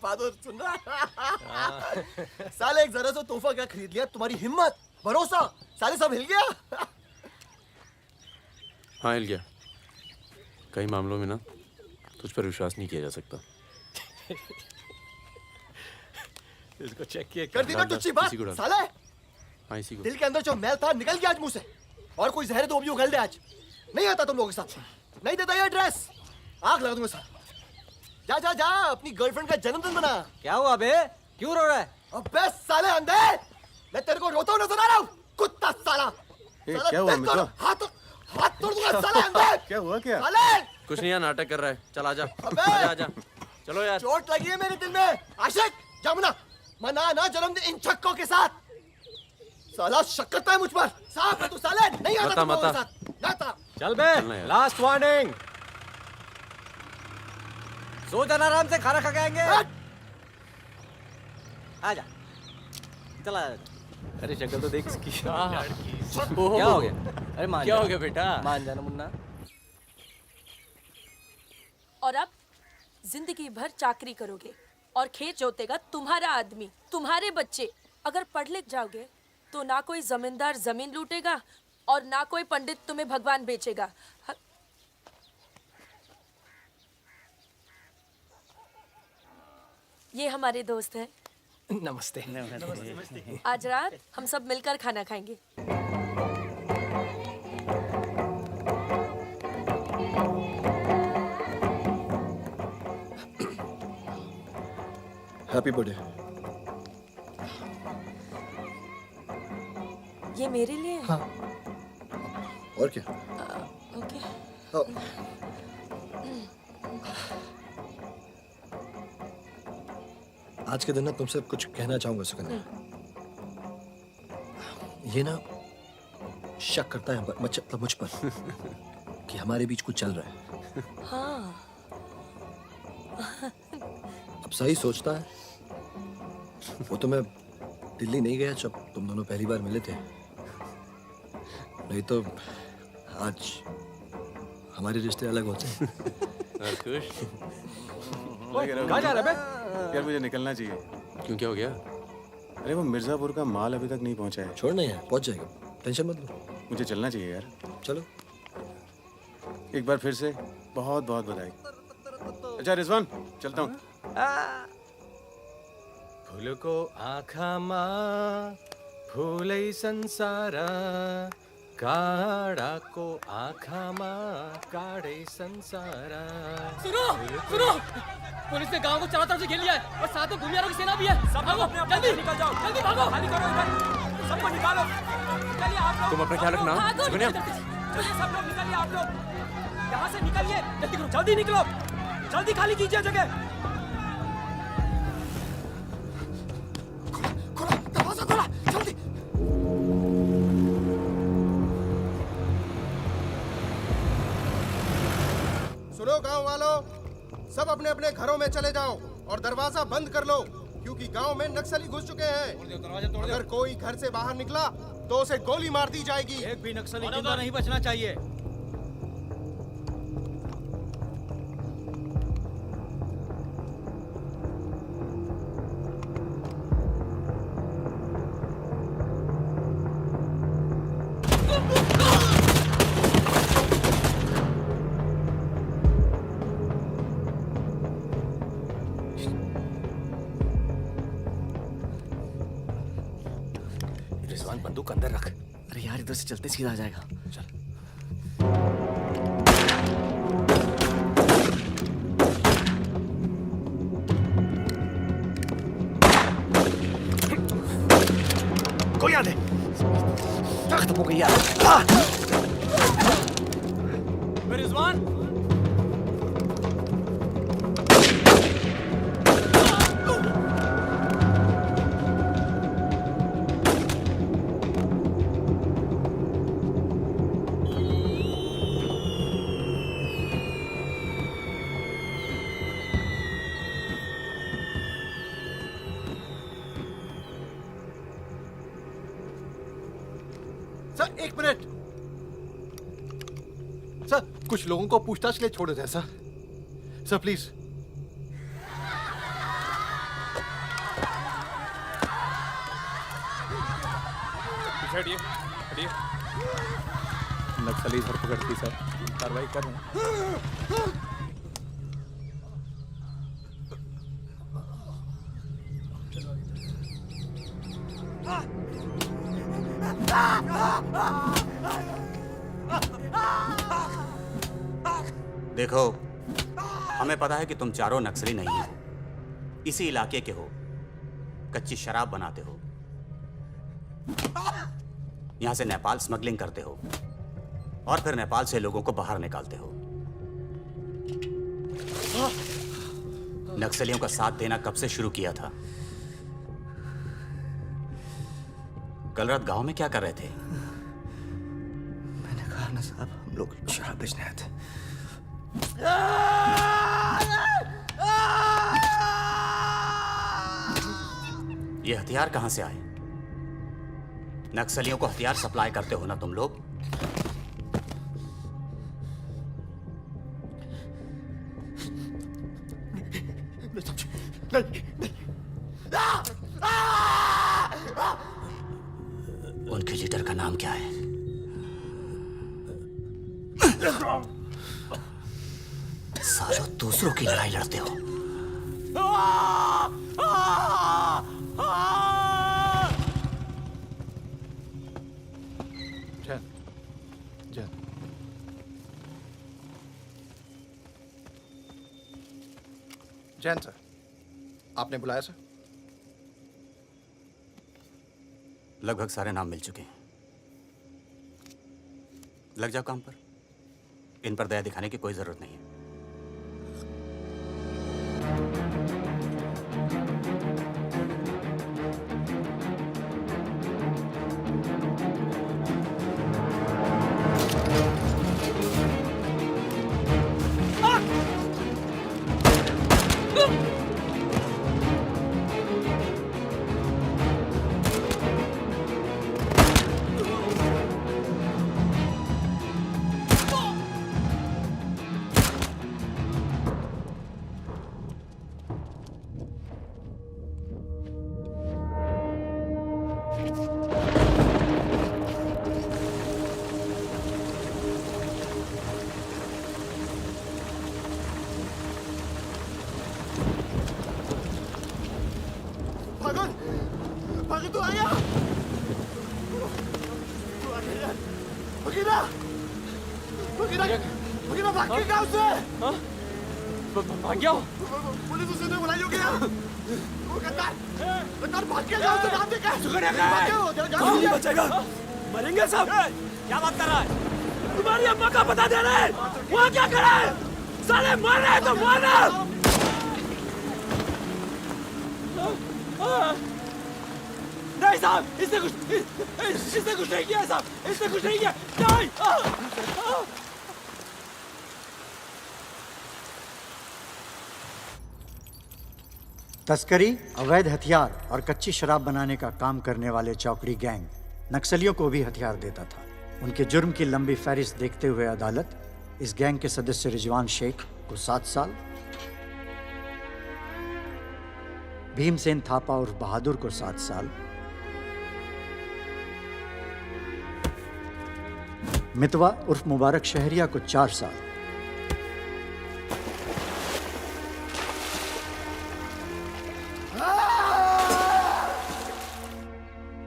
बहादुर सुन रहा? साले एक जरा सा तोहफा क्या खरीद लिया? तुम्हारी हिम्मत, भरोसा, साले सब हिल गया। हाँ हिल गया। कई मामलों में ना तुझ पर विश्वास नहीं किया जा सकता। इसको चेक किया कर दी ना टुच्ची बात साले। हाँ इसी को। दिल के अंदर जो मैल था निकल गया आज मुंह से। और कोई जहर दो भी उगल दे आज। नहीं आता तुम लोगों के साथ। नहीं देता ये ड्रेस। आग लगा दूंगा साथ। जा जा जा अपनी गर्लफ्रेंड का जन्मदिन मना। क्या हुआ बे? क्यों रो रहा है? अबे साले अंधे, मैं तेरे को रोता हुआ नजर आ रहा हूँ। कुत्ता साला। क्या हुआ मित्रा? हाथ तोड़ दूंगा साले अंधे। क्या हुआ क्या? साले कुछ नहीं यार, नाटक कर रहा है। चल आजा। आजा आजा। चलो यार। चोट लगी है मेरे दिल में। आशिक जामुना मना ना जन्मदिन इन छक्कों के साथ। साला शक करता है मुझ पर। साफ है तू साले। नहीं आता तुम लोगों के साथ। नाता। चल बे, लास्ट वार्निंग। सो जाना आराम से, खाना खा के आएंगे। आजा चला। अरे शक्ल तो देख इसकी। क्या हो गया? अरे मान क्या जा। हो गया बेटा? मान जाना मुन्ना। और अब जिंदगी भर चाकरी करोगे और खेत जोतेगा तुम्हारा आदमी, तुम्हारे बच्चे। अगर पढ़ लिख जाओगे तो ना कोई जमींदार जमीन लूटेगा और ना कोई पंडित तुम्हें भगवान बेचेगा। ये हमारे दोस्त हैं। नमस्ते। आज रात हम सब मिलकर खाना खाएंगे। Happy birthday. ये मेरे लिए है? हाँ। और क्या? ओके। आज के दिन ना तुमसे कुछ कहना चाहूंगा सुकन्या। ये ना शक करता है मतलब मुझ पर कि हमारे बीच कुछ चल रहा है। हाँ। अब सही सोचता है। वो तो मैं दिल्ली नहीं गया जब तुम दोनों पहली बार मिले थे। नहीं तो आज हमारे रिश्ते अलग होते हैं। और खुश? कहाँ जा रहा है बे? यार मुझे निकलना चाहिए। क्यों, क्या हो गया? अरे वो मिर्जापुर का माल अभी तक नहीं पहुंचा है। छोड़ना यार, पहुंच जाएगा, टेंशन मत लो। मुझे चलना चाहिए यार। चलो। एक बार फिर से बहुत बहुत बधाई। अच्छा रिजवान, चलता हूँ। फूलको आँखामा फुलै संसार, काँडाको आँखामा काँडै संसार। सुनो सुनो, पुलिस ने गांव को चारों तरफ से घेर लिया है और साथ में भूमियारों की सेना भी है। सब लोग अपने जल्दी निकल जाओ, जल्दी भागो, खाली करो इधर, सबको निकालो। चलिए आप लोग, तुम अपना ख्याल रखना। चलिए सब लोग निकलिए, आप लोग यहाँ से निकलिए, जल्दी करो, जल्दी निकलो, जल्दी खाली कीजिए जगह। दरवाजा खोला, जल्दी। सुनो गांव वालों, सब अपने अपने घरों में चले जाओ और दरवाजा बंद कर लो, क्योंकि गांव में नक्सली घुस चुके हैं। अगर कोई घर से बाहर निकला तो उसे गोली मार दी जाएगी। एक भी नक्सली जिंदा नहीं बचना चाहिए। रिजवान बंदूक अंदर रख। अरे यार इधर से चलते सीधा आ जाएगा। चल। कोई याद है? खत्म हो गई यार। रिजवान, सर एक मिनट। सर कुछ लोगों को पूछताछ के लिए छोड़ देते हैं सर। Sir please. हटिए, हटिए। नक्सली धरपकड़ की सर, कार्रवाई कर रहे हैं। देखो, हमें पता है कि तुम चारों नक्सली नहीं हो, इसी इलाके के हो, कच्ची शराब बनाते हो, यहां से नेपाल स्मगलिंग करते हो और फिर नेपाल से लोगों को बाहर निकालते हो। नक्सलियों का साथ देना कब से शुरू किया था? कल रात गांव में क्या कर रहे थे? मैंने कहा ना साहब, हम लोग शराब बेचने आए थे। ये हथियार कहां से आए? नक्सलियों को हथियार सप्लाई करते हो ना तुम लोग? उनके लीडर का नाम क्या है? सालों दूसरों की लड़ाई लड़ते हो। जैन, जैन। जैन सर, आपने बुलाया सर? लगभग सारे नाम मिल चुके हैं। लग जाओ काम पर। इन पर दया दिखाने की कोई जरूरत नहीं है। बगीरा बगीरा बगीरा भाग के गांव से भाग गया पुलिस उसे ने बुलाई होगी वो गद्दार भाग के गांव से नाम दे के सुगड़िया कहाँ है? नहीं बचेगा मरेंगे सब। क्या बात कर रहा है? तुम्हारी अम्मा का पता दे रहे हैं। वहाँ क्या कर रहा है? साले मर रहे हैं तो मारना। नहीं साहब, इसने कुछ नहीं किया साहब, इसने कुछ नहीं किया। नहीं। तस्करी, अवैध हथियार और कच्ची शराब बनाने का काम करने वाले चौकड़ी गैंग नक्सलियों को भी हथियार देता था। उनके जुर्म की लंबी फहरिस्त देखते हुए अदालत इस गैंग के सदस्य रिजवान शेख को 7 साल, भीमसेन थापा उर्फ बहादुर को 7 साल, मितवा उर्फ मुबारक शहरिया को 4 साल,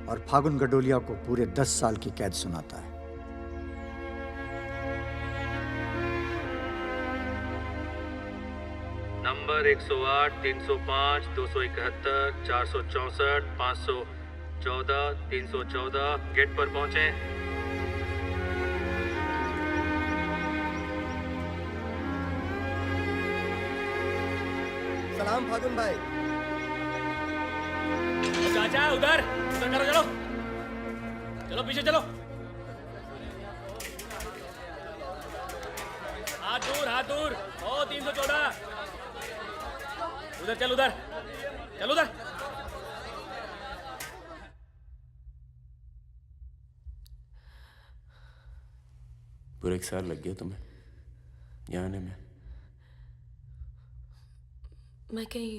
और फागुन गडोलिया को पूरे 10 साल की कैद सुनाता है। नंबर 108, 305, 271, 464, 514, 314 गेट पर पहुंचे। सलाम फागुन भाई। चाचा उधर करो, चलो चलो पीछे चलो। हाथ दूर। ओ 314 उधर चल, उधर। पूरे 1 साल लग गया तुम्हें यहाँ आने में। मैं कहीं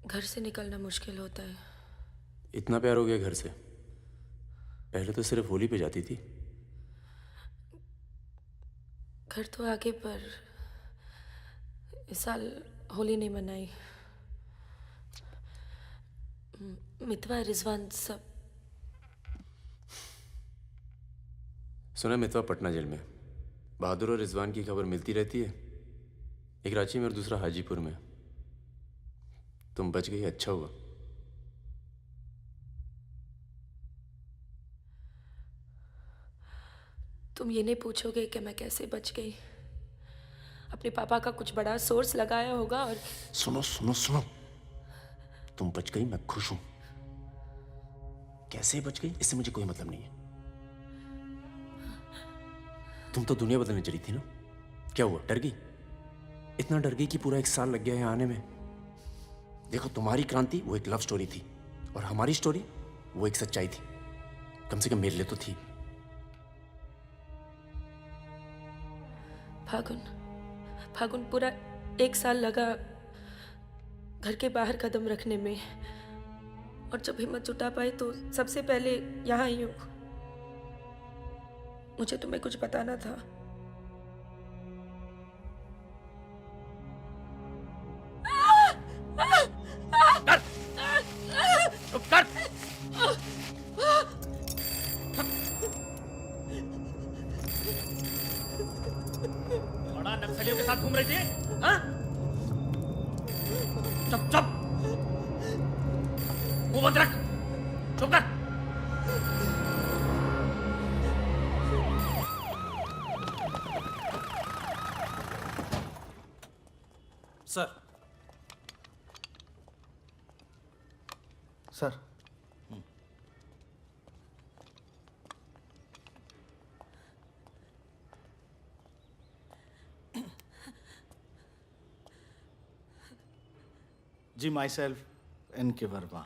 घर से निकलना मुश्किल होता है। इतना प्यार हो गया घर से? पहले तो सिर्फ होली पे जाती थी। घर तो आगे, पर इस साल होली नहीं मनाई। मितवा, रिजवान सब। सुना मितवा पटना जेल में। बहादुर और रिजवान की खबर मिलती रहती है, एक रांची में और दूसरा हाजीपुर में। तुम बच गई, अच्छा हुआ। तुम ये नहीं पूछोगे कि मैं कैसे बच गई। अपने पापा का कुछ बड़ा सोर्स लगाया होगा और सुनो, तुम बच गई, मैं खुश हूं। कैसे बच गई इससे मुझे कोई मतलब नहीं है। तुम तो दुनिया बदलने चली थी ना, क्या हुआ? डर गई? इतना डर गई कि पूरा 1 साल लग गया है आने में। देखो, तुम्हारी क्रांति वो एक लव स्टोरी थी और हमारी स्टोरी वो एक सच्चाई थी। कम से कम मेरे लिए तो थी। फागुन पूरा 1 साल लगा घर के बाहर कदम रखने में, और जब हिम्मत जुटा पाई तो सबसे पहले यहाँ आई हूँ। मुझे तुम्हें कुछ बताना था। बड़ा नक्सलियों के साथ घूम रही थी, हाँ? चुप। मुंह बंद रख, चुप कर। सर। जी, myself N.K. Verma,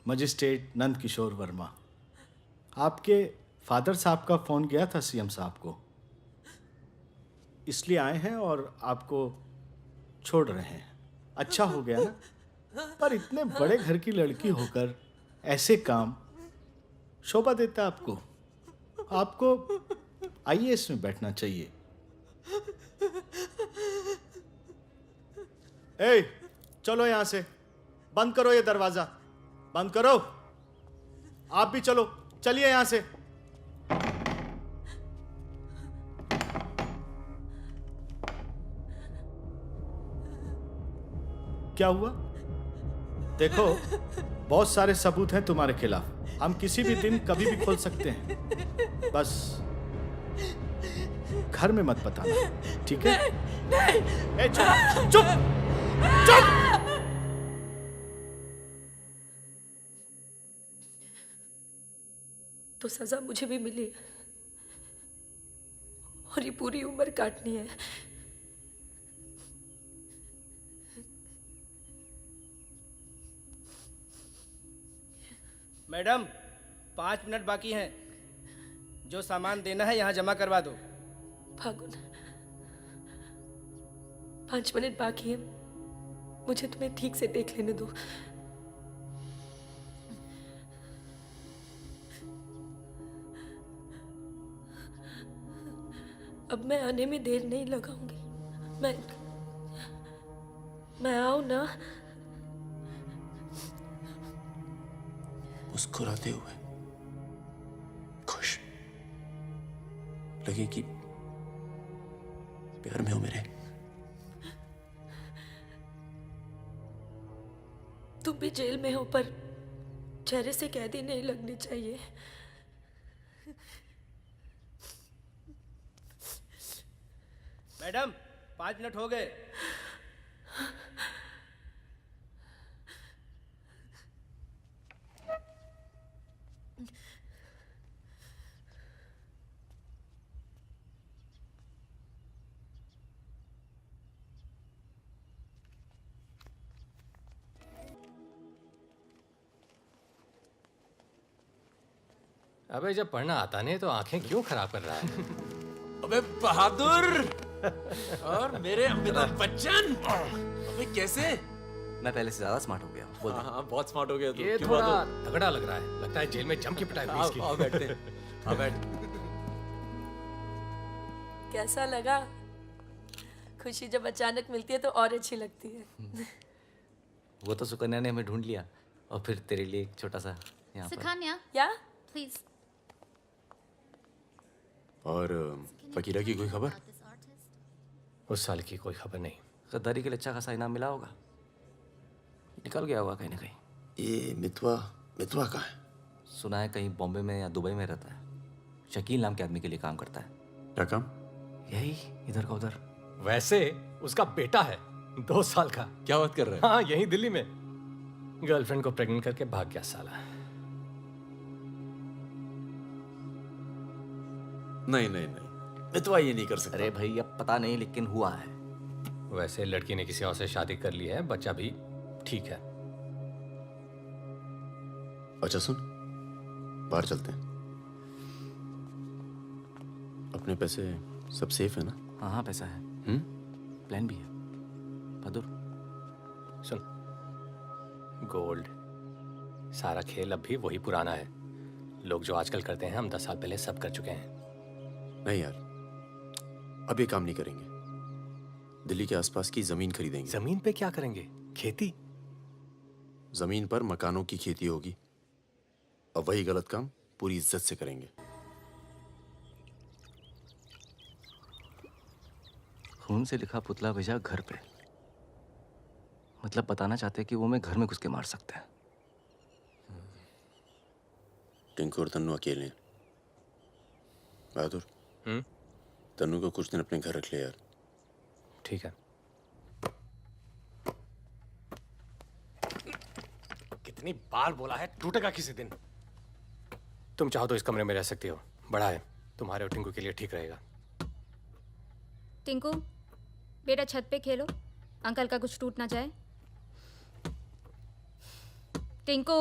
magistrate Nand Kishore Verma. आपके फादर साहब का फ़ोन गया था सीएम साहब को, इसलिए आए हैं और आपको छोड़ रहे हैं। अच्छा हो गया ना, पर इतने बड़े घर की लड़की होकर ऐसे काम शोभा देता आपको। आपको IAS में बैठना चाहिए। ए, चलो यहां से, बंद करो ये दरवाजा, बंद करो। आप भी चलो, चलिए यहां से। क्या हुआ? देखो, बहुत सारे सबूत हैं तुम्हारे खिलाफ। हम किसी भी दिन कभी भी खोल सकते हैं। बस घर में मत बताना, ठीक है? ए, चुप चुप चुप। तो सजा मुझे भी मिली और ये पूरी उम्र काटनी है। मैडम 5 मिनट बाकी हैं। जो सामान देना है यहाँ जमा करवा दो। फागुन, 5 मिनट बाकी है, मुझे तुम्हें ठीक से देख लेने दो। अब मैं आने में देर नहीं लगाऊंगी। मैं आऊं ना? मुस्कुराते हुए, खुश, लगे कि प्यार में हो मेरे। तुम भी जेल में हो, पर चेहरे से कैदी नहीं लगनी चाहिए। मैडम 5 मिनट हो गए। अबे जब पढ़ना आता नहीं तो आंखें क्यों खराब कर रहा है? अबे बहादुर और मेरे अमिताभ बच्चन, अबे कैसे? मैं पहले से ज्यादा स्मार्ट हो गया। बोल दे। हाँ, बहुत स्मार्ट हो गया तू। ये क्यों थोड़ा बहादुर? तगड़ा लग रहा है। लगता है जेल में जम की पिटाई हुई इसकी। आओ बैठते हैं। आओ बैठ। कैसा लगा? खुशी जब अचानक मिलती है तो और अच्छी लगती है। वो तो सुकन्या ने हमें ढूंढ लिया और फिर तेरे लिए एक छोटा सा यहाँ पर। सुकन्या, या प्लीज। और फकीरा की कोई खबर? उस साल की कोई खबर नहीं। गद्दारी के लिए अच्छा खासा इनाम मिला होगा, निकल गया होगा कहीं ना कहीं। ये मितवा कहाँ है? सुना है कहीं बॉम्बे में या दुबई में रहता है। शकील नाम के आदमी के लिए काम करता है। क्या काम? यही इधर का उधर। वैसे उसका बेटा है 2 साल का। क्या बात कर रहे हैं? हाँ, यहीं दिल्ली में गर्लफ्रेंड को प्रेग्नेंट करके भाग गया साला। नहीं, मितवा ये नहीं कर सकता। अरे भाई अब पता नहीं, लेकिन हुआ है। वैसे लड़की ने किसी और से शादी कर ली है, बच्चा भी ठीक है। अच्छा सुन, बाहर चलते हैं। अपने पैसे सब सेफ है ना? हाँ पैसा है। प्लान भी है। बहादुर सुन, गोल्ड सारा खेल अब भी वही पुराना है। लोग जो आजकल करते हैं हम 10 साल पहले सब कर चुके हैं। नहीं यार, अब ये काम नहीं करेंगे। दिल्ली के आसपास की जमीन खरीदेंगे। जमीन पे क्या करेंगे? खेती? जमीन पर मकानों की खेती होगी। अब वही गलत काम पूरी इज्जत से करेंगे। खून से लिखा पुतला भेजा घर पे। मतलब बताना चाहते कि वो मैं घर में घुस के मार सकते हैं। टिंकू और तन्नू अकेले हैं। बहादुर, तन्नू को कुछ दिन अपने घर रख ले यार। ठीक है। कितनी बार बोला है, टूटेगा किसी दिन। तुम चाहो तो इस कमरे में रह सकती हो, बड़ा है, तुम्हारे और टिंकू के लिए ठीक रहेगा। टिंकू बेटा छत पे खेलो, अंकल का कुछ टूट ना जाए। टिंकू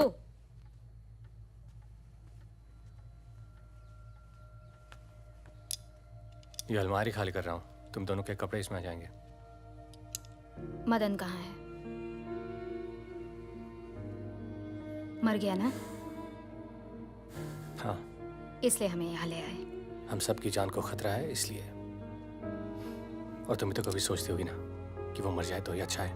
ये अलमारी खाली कर रहा हूँ, तुम दोनों के कपड़े इसमें आ जाएंगे। मदन कहाँ है? मर गया ना? हाँ, इसलिए हमें यहाँ ले आए। हम सबकी जान को खतरा है इसलिए। और तुम तो कभी सोचती होगी ना कि वो मर जाए तो ही अच्छा है।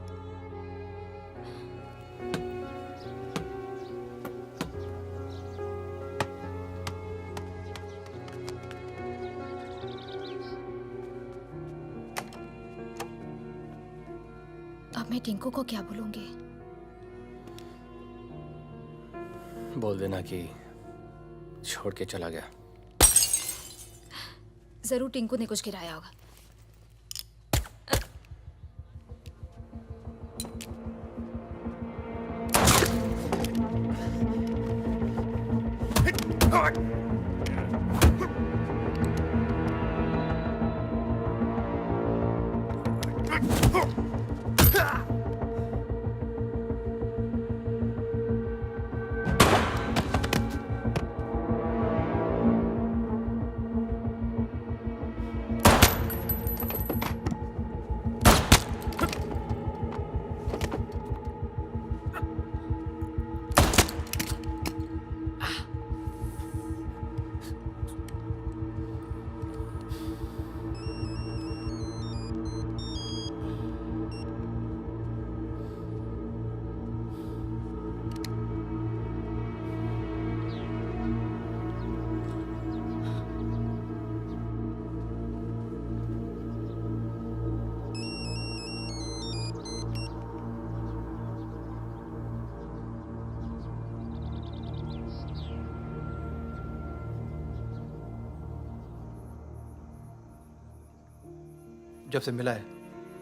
अब मैं टिंकू को क्या बोलूंगी? बोल देना कि छोड़ के चला गया। जरूर टिंकू ने कुछ गिराया होगा। जब से मिला है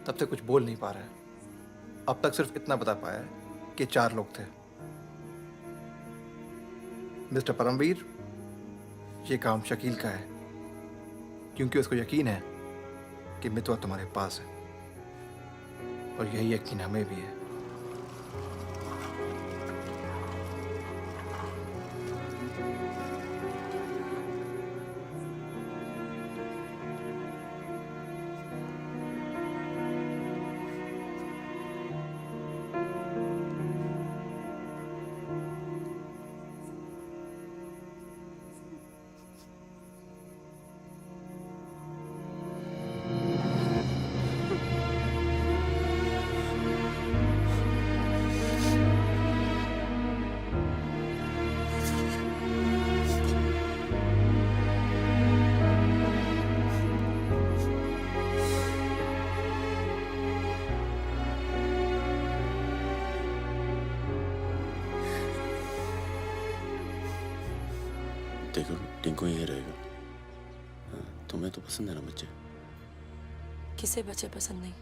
तब से कुछ बोल नहीं पा रहा है। अब तक सिर्फ इतना बता पाया है कि 4 लोग थे। मिस्टर परमवीर, ये काम शकील का है, क्योंकि उसको यकीन है कि मितवा तुम्हारे पास है, और यही यकीन हमें भी है। देखो टिंकू यही रहेगा। हाँ, तुम्हें तो पसंद है ना बच्चे? किसे बच्चे पसंद नहीं?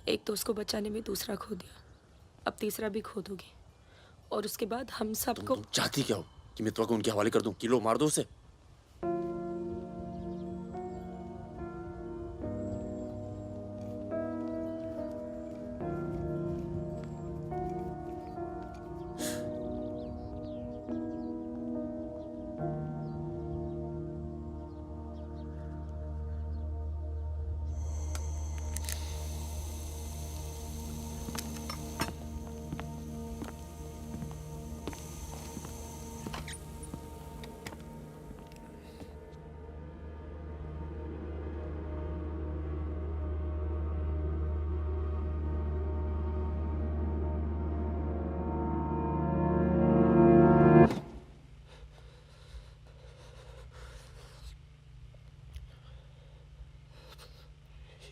एक तो उसको बचाने में दूसरा खो दिया, अब तीसरा भी खो दोगी, और उसके बाद हम सबको। तुम चाहती क्या हो कि मितवा को उनके हवाले कर दूं? किलो मार दो उसे।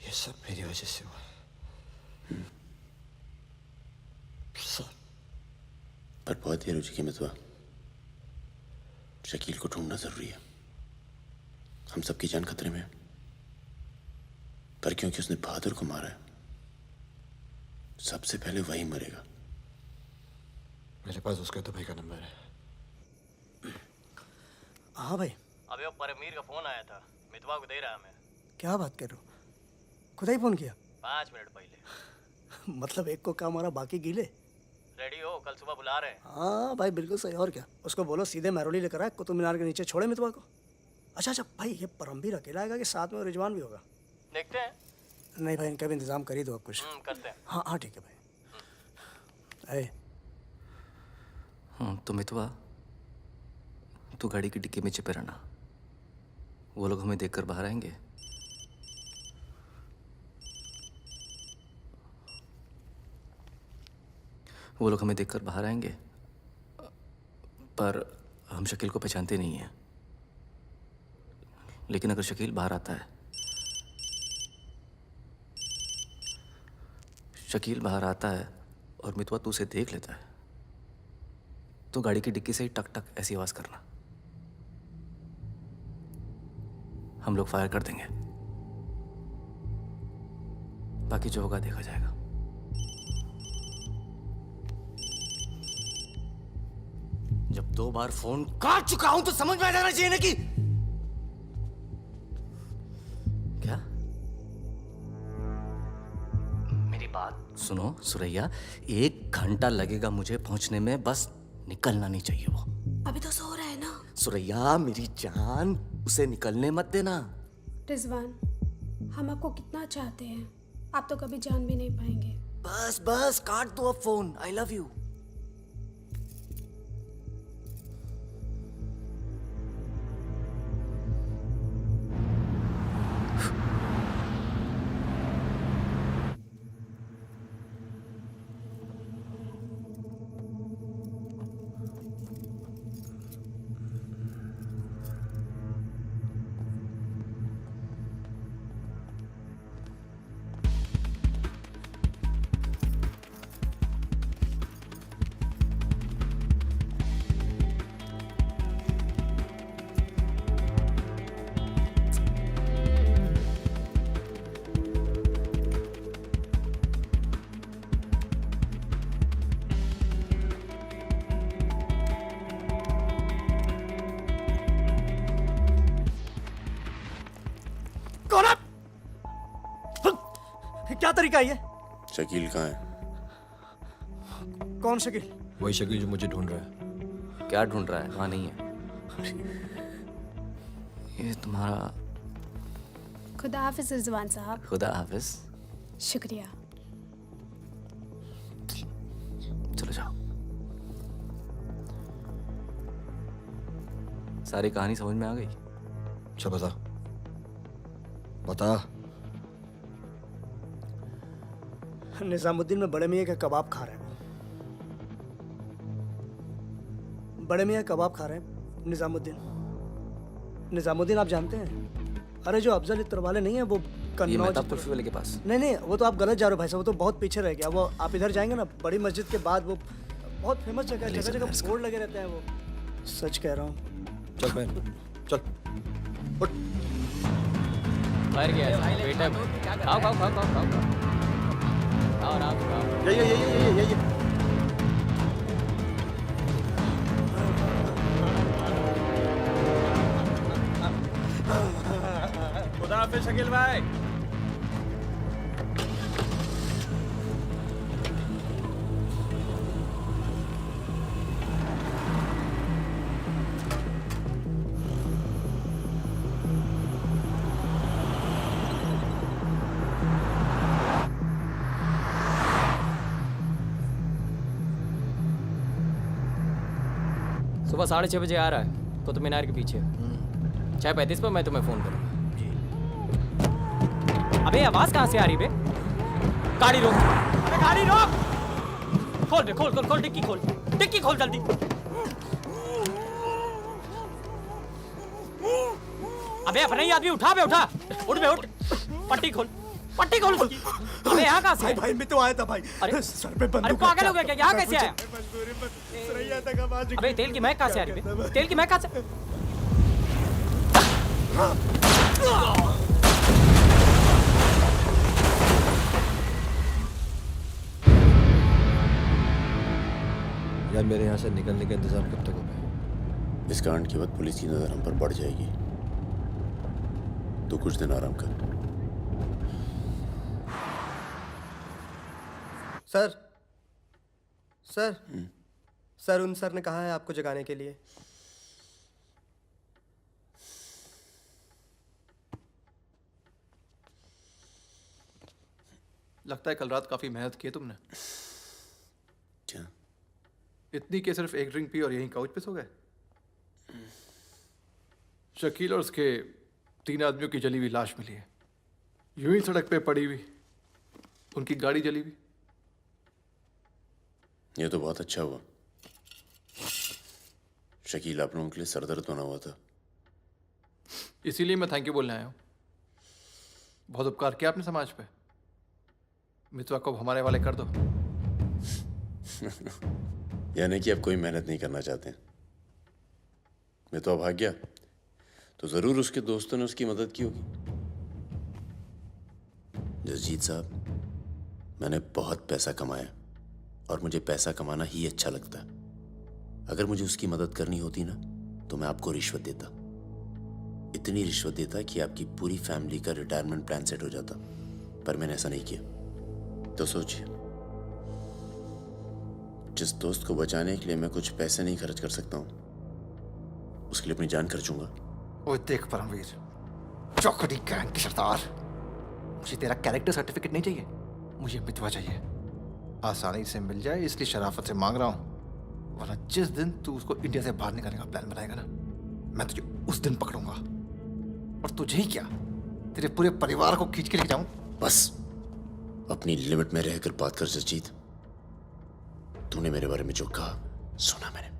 ये सब मेरी वजह से हुआ। सब। पर बहुत देर हो चुकी है मितवा। शकील को ढूंढना जरूरी है। हम सबकी जान खतरे में है, पर क्योंकि उसने बहादुर को मारा है, सबसे पहले वही मरेगा। मेरे पास उसके दुबई का नंबर है। हाँ भाई, अबे वो परमीर का फोन आया था, मितवा को दे रहा मैं। क्या बात कर रहे हो? खुदा ही फोन किया? 5 मिनट पहले। मतलब एक को काम और बाकी गीले। रेडी हो, कल सुबह बुला रहे हैं। हाँ भाई बिल्कुल सही। और क्या, उसको बोलो सीधे महरौली लेकर आए, कुतुब मीनार के नीचे छोड़े मितवा को। अच्छा भाई, ये परमवीर अकेला आएगा कि साथ में रिजवान भी होगा? देखते हैं। नहीं भाई, इनका भी इंतजाम कर ही दो आप कुछ। करते हैं। हाँ हाँ ठीक है भाई। तो मितवा, तू गाड़ी की डिक्की में छिपे रहना। वो लोग हमें देखकर बाहर आएंगे। वो लोग हमें देखकर बाहर आएंगे, पर हम शकील को पहचानते नहीं हैं। लेकिन अगर शकील बाहर आता है, शकील बाहर आता है और मितवा तू उसे देख लेता है, तो गाड़ी की डिक्की से ही टक टक ऐसी आवाज करना। हम लोग फायर कर देंगे, बाकी जो होगा देखा जाएगा। जब 2 बार फोन काट चुका हूं तो समझ में आ जाना चाहिए ना कि क्या। मेरी बात सुनो सुरैया, 1 घंटा लगेगा मुझे पहुंचने में, बस निकलना नहीं चाहिए वो। अभी तो सो रहा है ना। सुरैया मेरी जान, उसे निकलने मत देना। रिजवान, हम आपको कितना चाहते हैं, आप तो कभी जान भी नहीं पाएंगे। बस बस काट दो अब फोन। I love you. क्या तरीका है ये? शकील कहाँ है? कौन शकील? वही शकील जो मुझे ढूंढ रहा है। क्या ढूंढ रहा है? वहां नहीं है। ये तुम्हारा। खुदा हाफिज रिजवान साहब। खुदा हाफिज। शुक्रिया। चलो जाओ। सारी कहानी समझ में आ गई? अच्छा बता बता। निजामुद्दीन में बड़े मियाँ का कबाब खा रहे हैं। बड़े मियाँ कबाब खा रहे हैं निजामुद्दीन। निजामुद्दीन आप जानते हैं? अरे जो अफजल इत्र वाले नहीं है वो ये कन्नौज। मेहताब कुल्फी वाले के पास। नहीं वो तो आप गलत जा रहे हो भाई साहब, वो तो बहुत पीछे रह गया। वो आप इधर जाएंगे ना, बड़ी मस्जिद के बाद वो बहुत फेमस जगह है, जगह जगह बोर्ड लगे रहते हैं। वो सच कह रहा हूँ। चल बहन चल उठ। मर गया बेटा। खाओ खाओ खाओ खाओ खाओ खाओ आराम से खाओ। ये खुदा हाफिज शकील भाई। सुबह 6:30 बजे आ रहा है कुतुब मीनार के पीछे। 6:35 पर मैं तुम्हें फोन करूंगा। अबे आवाज कहाँ से आ रही बे? गाड़ी रोक। अबे गाड़ी रोक। खोल बे खोल खोल खोल डिक्की खोल। डिक्की खोल जल्दी। अबे अपना ही आदमी उठा बे उठा। उठ बे उठ। पट्टी खोल। पट्टी खोल उसकी। अबे यहाँ कहाँ से? भाई मैं तो आया था भाई। अरे सर पे बंदूक। अरे पागल हो गया क्या? यहाँ कैसे आया? सुरैया तक आवाज। अबे तेल की महक कहाँ से आ रही बे? तेल की महक कहाँ से? यार मेरे यहाँ से निकलने का इंतजाम कब तक होगा? इस कांड के बाद पुलिस की नजर हम पर बढ़ जाएगी, तो कुछ दिन आराम कर। सर सर सर उन सर ने कहा है आपको जगाने के लिए। लगता है कल रात काफी मेहनत की है तुमने। क्या? इतनी कि सिर्फ एक ड्रिंक पी और यहीं काउच पे सो गए? शकील और उसके 3 आदमियों की जली हुई लाश मिली है, यूं ही सड़क पे पड़ी हुई। उनकी गाड़ी जली हुई। ये तो बहुत अच्छा हुआ। शकील आप लोगों के लिए सरदर्द बना हुआ था। इसीलिए मैं थैंक यू बोलने आया हूँ। बहुत उपकार किया आपने समाज पे। मितवा को हमारे वाले कर दो। यानी कि अब कोई मेहनत नहीं करना चाहते। मितवा भाग गया तो जरूर उसके दोस्तों ने उसकी मदद की होगी। जसजीत साहब, मैंने बहुत पैसा कमाया और मुझे पैसा कमाना ही अच्छा लगता है। अगर मुझे उसकी मदद करनी होती ना तो मैं आपको रिश्वत देता, इतनी रिश्वत देता कि आपकी पूरी फैमिली का रिटायरमेंट प्लान सेट हो जाता, पर मैंने ऐसा नहीं किया। तो सोचिए, जिस दोस्त को बचाने के लिए मैं कुछ पैसे नहीं खर्च कर सकता हूँ, उसके लिए अपनी जान खर्चूंगा। ओए देख परमवीर, चौकड़ी गैंग की सरदार, मुझे तेरा कैरेक्टर सर्टिफिकेट नहीं चाहिए, मुझे मितवा चाहिए। आसानी से मिल जाए इसलिए शराफत से मांग रहा हूँ, वरना जिस दिन तू उसको इंडिया से बाहर निकालने का प्लान बनाएगा ना, मैं तुझे उस दिन पकड़ूंगा। और तुझे ही क्या, तेरे पूरे परिवार को खींच के लेके जाऊं। बस अपनी लिमिट में रहकर बात कर जसजीत। तूने मेरे बारे में जो कहा सुना मैंने,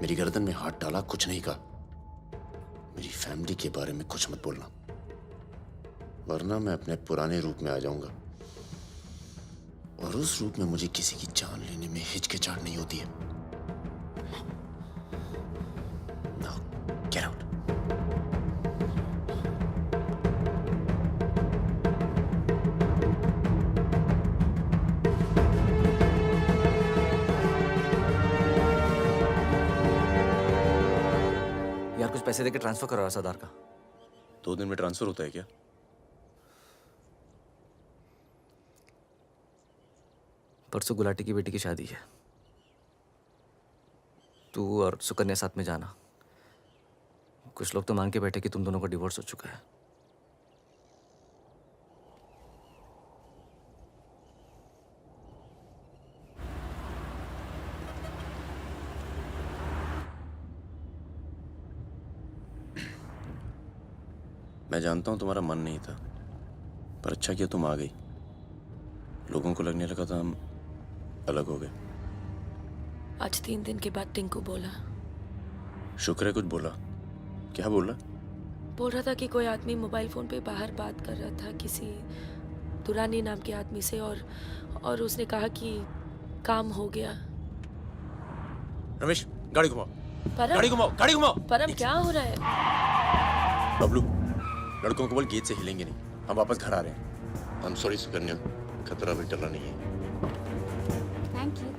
मेरी गर्दन में हाथ डाला, कुछ नहीं कहा। मेरी फैमिली के बारे में कुछ मत बोलना, वरना मैं अपने पुराने रूप में आ जाऊंगा, और उस रूप में मुझे किसी की जान लेने में हिचकिचाहट नहीं होती है। Now, get out. यार कुछ पैसे देके ट्रांसफर करो सरदार का। 2 दिन में ट्रांसफर होता है क्या? परसों गुलाटी की बेटी की शादी है, तू और सुकन्या साथ में जाना। कुछ लोग तो मान के बैठे कि तुम दोनों का डिवोर्स हो चुका है। मैं जानता हूं तुम्हारा मन नहीं था, पर अच्छा किया तुम आ गई। लोगों को लगने लगा था हम अलग हो गए। आज 3 दिन के बाद टिंकू बोला। शुक्र है कुछ बोला। क्या बोला? बोल रहा था कि कोई आदमी मोबाइल फोन पे बाहर बात कर रहा था किसी दुरानी नाम के आदमी से, और उसने कहा कि काम हो गया। रमेश, गाड़ी घुमाओ। गाड़ी घुमाओ, गाड़ी घुमाओ। परम क्या हो रहा है? बबलू, लड़कों को बोल गेट से हिलेंगे नहीं, हम वापस घर आ रहे हैं। I'm sorry सुकन्या, खतरा भी टला नहीं है। Thank you.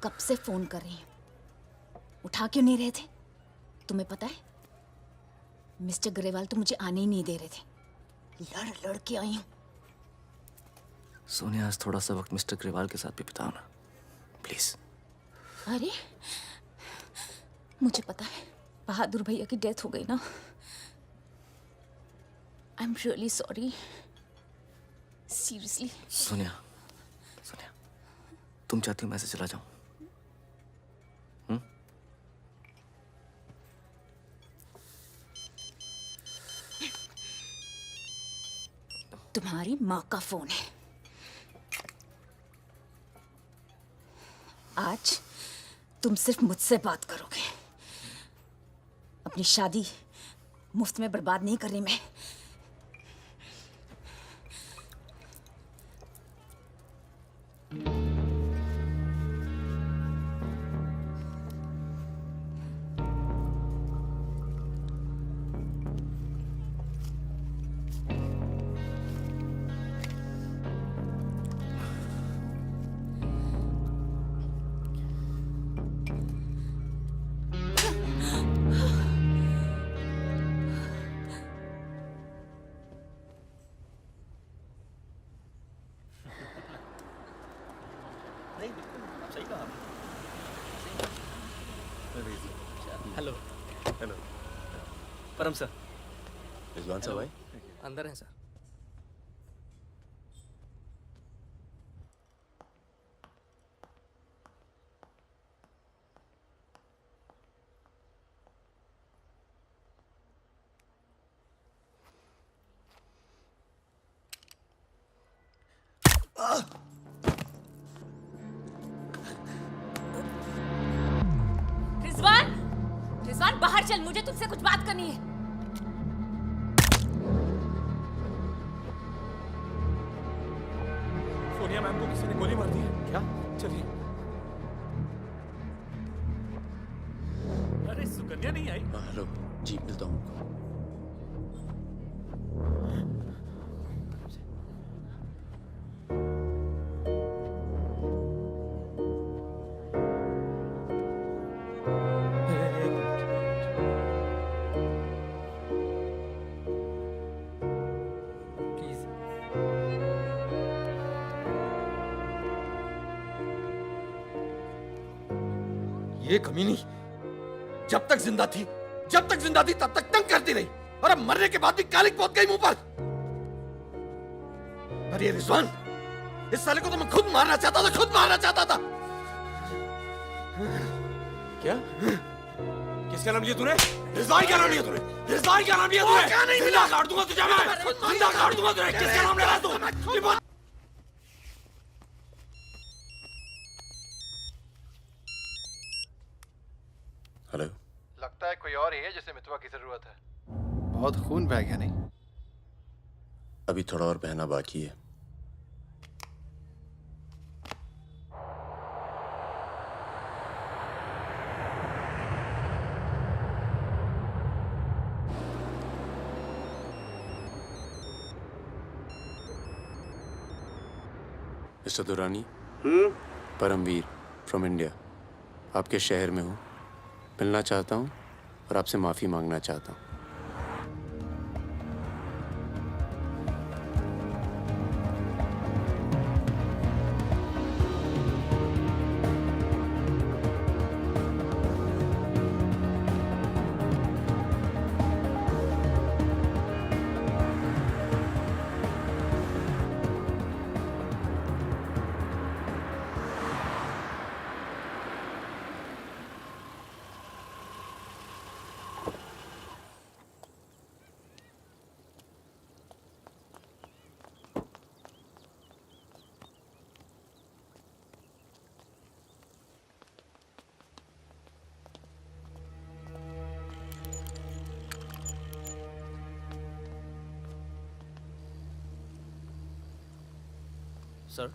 कब से फोन कर रही हूँ, उठा क्यों नहीं रहे थे? तुम्हें पता है मिस्टर ग्रेवाल तो मुझे आने ही नहीं दे रहे थे, लड़ लड़ के आई हूँ। सोनिया, आज थोड़ा सा वक्त मिस्टर ग्रेवाल के साथ भी बिताओ ना, प्लीज। अरे मुझे पता है बहादुर भैया की डेथ हो गई ना। I am really sorry, seriously. Sonia, Sonia, तुम चाहती हो मैं से चला जाऊं? तुम्हारी माँ का फोन है। आज तुम सिर्फ मुझसे बात करोगे। अपनी शादी मुफ्त में बर्बाद नहीं कर रही मैं। हेलो। हेलो। परम सर। रिजवान साहब आए? अंदर हैं सर। रिजवान, रिजवान बाहर चल, मुझे तुमसे कुछ बात करनी है। सोनिया मैम को किसी ने गोली मार दी है। क्या? चलिए। अरे सुकन्या नहीं आई? हेलो जी, मिलता हूँ आपको। ये कमीनी जब तक जिंदा थी तब तक तंग करती रही, और अब मरने के बाद भी कालिक पोत गई मुंह पर। पर ये रिजवान, इस साले को तो मैं खुद मारना चाहता था। क्या? किसका नाम लिया तूने? रिजवान का नाम लिया तूने? रिजवान का नाम लिया तूने? क्या नहीं जिंदा काट दूंगा तुझे मैं। जिंदा काट दूंगा तुझे। किसका नाम ले रहा तू? हेलो। लगता है कोई और ही है जिसे मितवा की जरूरत है। बहुत खून बह गया नहीं? अभी थोड़ा और बहना बाकी है। Mister Durrani. Paramveer from India, आपके शहर में हूँ, मिलना चाहता हूँ और आपसे माफ़ी मांगना चाहता हूँ। सर,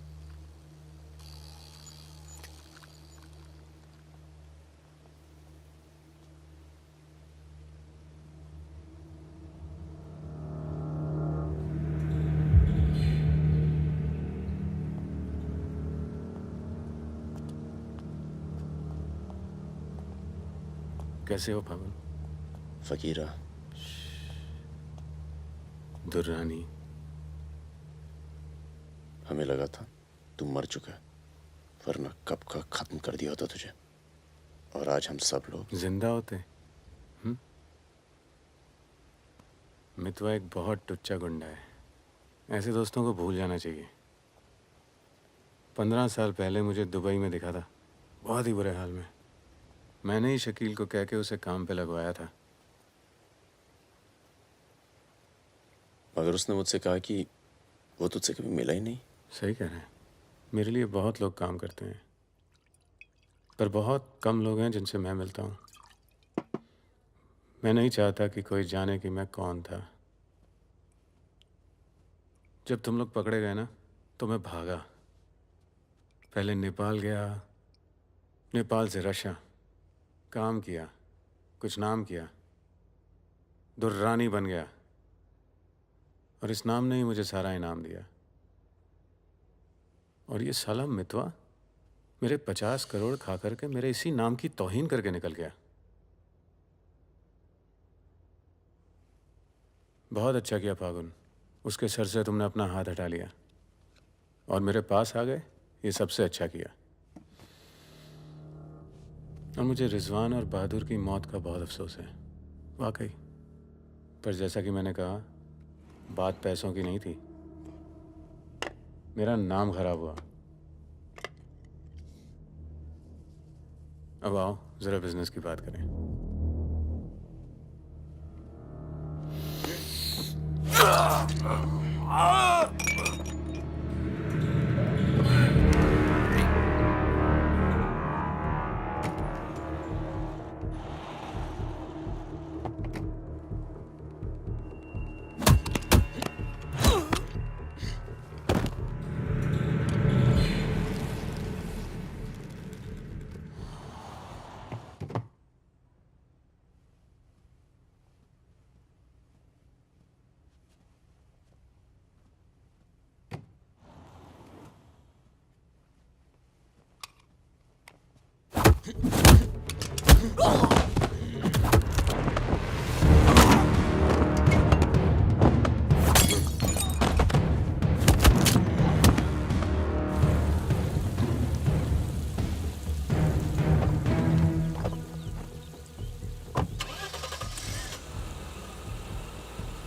कैसे हो फागुन? फकीरा। दुर्रानी। हमें लगा था तू मर चुका है, वरना कब का खत्म कर दिया होता तुझे। और आज हम सब लोग जिंदा होते। मितवा एक बहुत टुच्चा गुंडा है, ऐसे दोस्तों को भूल जाना चाहिए। 15 साल पहले मुझे दुबई में दिखा था, बहुत ही बुरे हाल में। मैंने ही शकील को कह के उसे काम पे लगवाया था। मगर उसने मुझसे कहा कि वो तुझसे कभी मिला ही नहीं। सही कह रहे हैं, मेरे लिए बहुत लोग काम करते हैं, पर बहुत कम लोग हैं जिनसे मैं मिलता हूँ। मैं नहीं चाहता कि कोई जाने कि मैं कौन था। जब तुम लोग पकड़े गए ना, तो मैं भागा। पहले नेपाल गया, नेपाल से रशिया, काम किया, कुछ नाम किया, दुर्रानी बन गया, और इस नाम ने ही मुझे सारा इनाम दिया। और ये साला मितवा मेरे 50 करोड़ खा करके मेरे इसी नाम की तौहीन करके निकल गया। बहुत अच्छा किया फागुन, उसके सर से तुमने अपना हाथ हटा लिया और मेरे पास आ गए, ये सबसे अच्छा किया। और मुझे रिजवान और बहादुर की मौत का बहुत अफसोस है, वाकई। पर जैसा कि मैंने कहा, बात पैसों की नहीं थी, मेरा नाम खराब हुआ। अब आओ जरा बिजनेस की बात करें।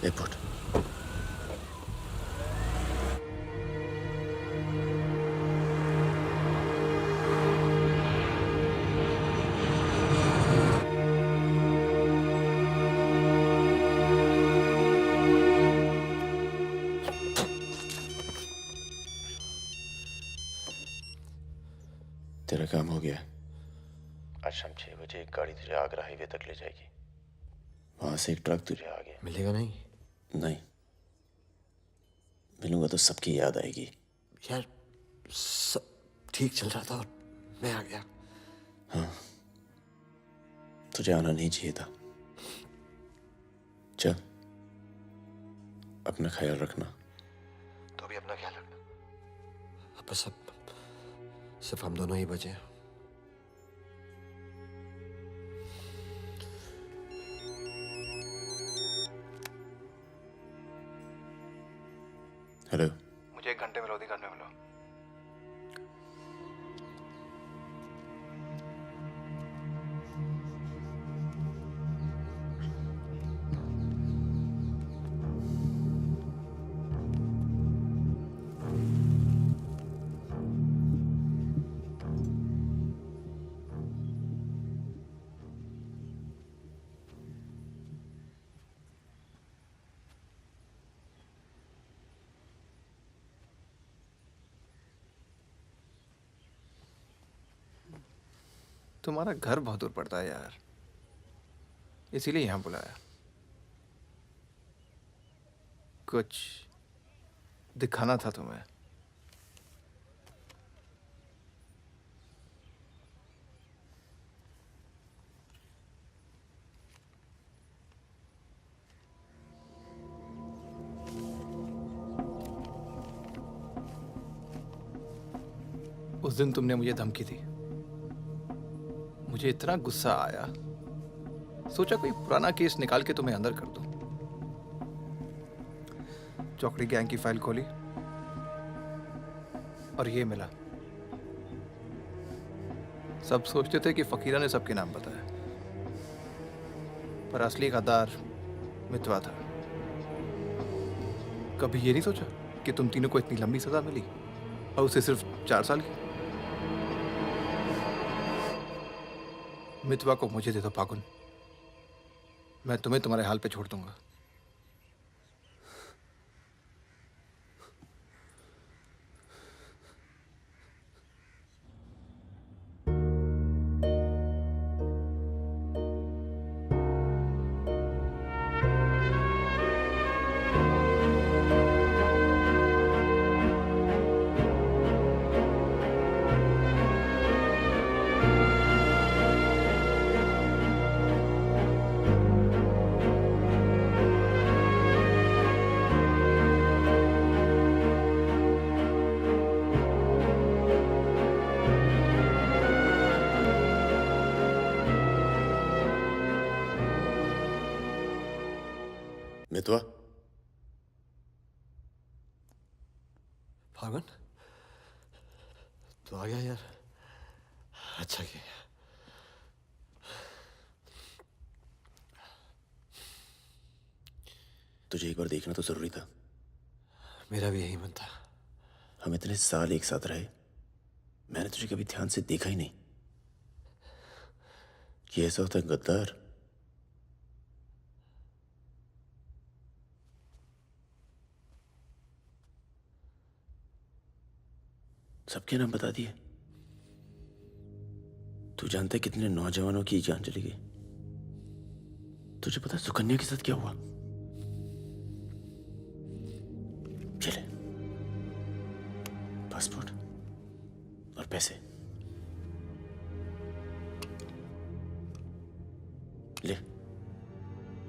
एयरपोर्ट। तेरा काम हो गया। आज शाम 6 बजे एक गाड़ी तुझे आगरा हाईवे तक ले जाएगी। वहां से एक ट्रक तुझे आगे मिलेगा नहीं? नहीं, मिलूंगा तो सबकी याद आएगी। यार सब ठीक चल रहा था और मैं आ गया। हाँ, तुझे आना नहीं चाहिए था। चल, अपना ख्याल रखना। तो भी अपना ख्याल रखना। अब बस अब सिर्फ हम दोनों ही बचे हैं। हेलो, मुझे 1 घंटे में लोधी घर में मिलो। तुम्हारा घर बहुत दूर पड़ता है यार, इसीलिए यहाँ बुलाया। कुछ दिखाना था तुम्हें। उस दिन तुमने मुझे धमकी दी, मुझे इतना गुस्सा आया, सोचा कोई पुराना केस निकाल के तुम्हें अंदर कर दूं। चौकड़ी गैंग की फाइल खोली और ये मिला। सब सोचते थे कि फकीरा ने सबके नाम बताया, पर असली गद्दार मितवा था। कभी ये नहीं सोचा कि तुम तीनों को इतनी लंबी सजा मिली और उसे सिर्फ 4 साल की। मितवा को मुझे दे दो फागुन, मैं तुम्हें तुम्हारे हाल पे छोड़ दूंगा। मितवा, फागुन तो आ गया यार, अच्छा किया। तुझे एक बार देखना तो जरूरी था। मेरा भी यही मन था। हम इतने साल एक साथ रहे, मैंने तुझे कभी ध्यान से देखा ही नहीं। ये ऐसा होता है गद्दार। सबके नाम बता दिए। तू जानता है कितने नौजवानों की जान चली गई? तुझे पता है सुकन्या के साथ क्या हुआ? चले, पासपोर्ट और पैसे ले,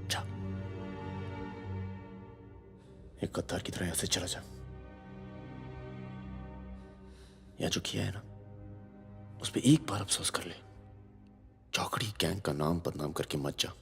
जा। एक गद्दार की तरह यहां से चला जा। या जो किया है ना, उस पर एक बार अफसोस कर ले। चौकड़ी गैंग का नाम बदनाम करके मत जा।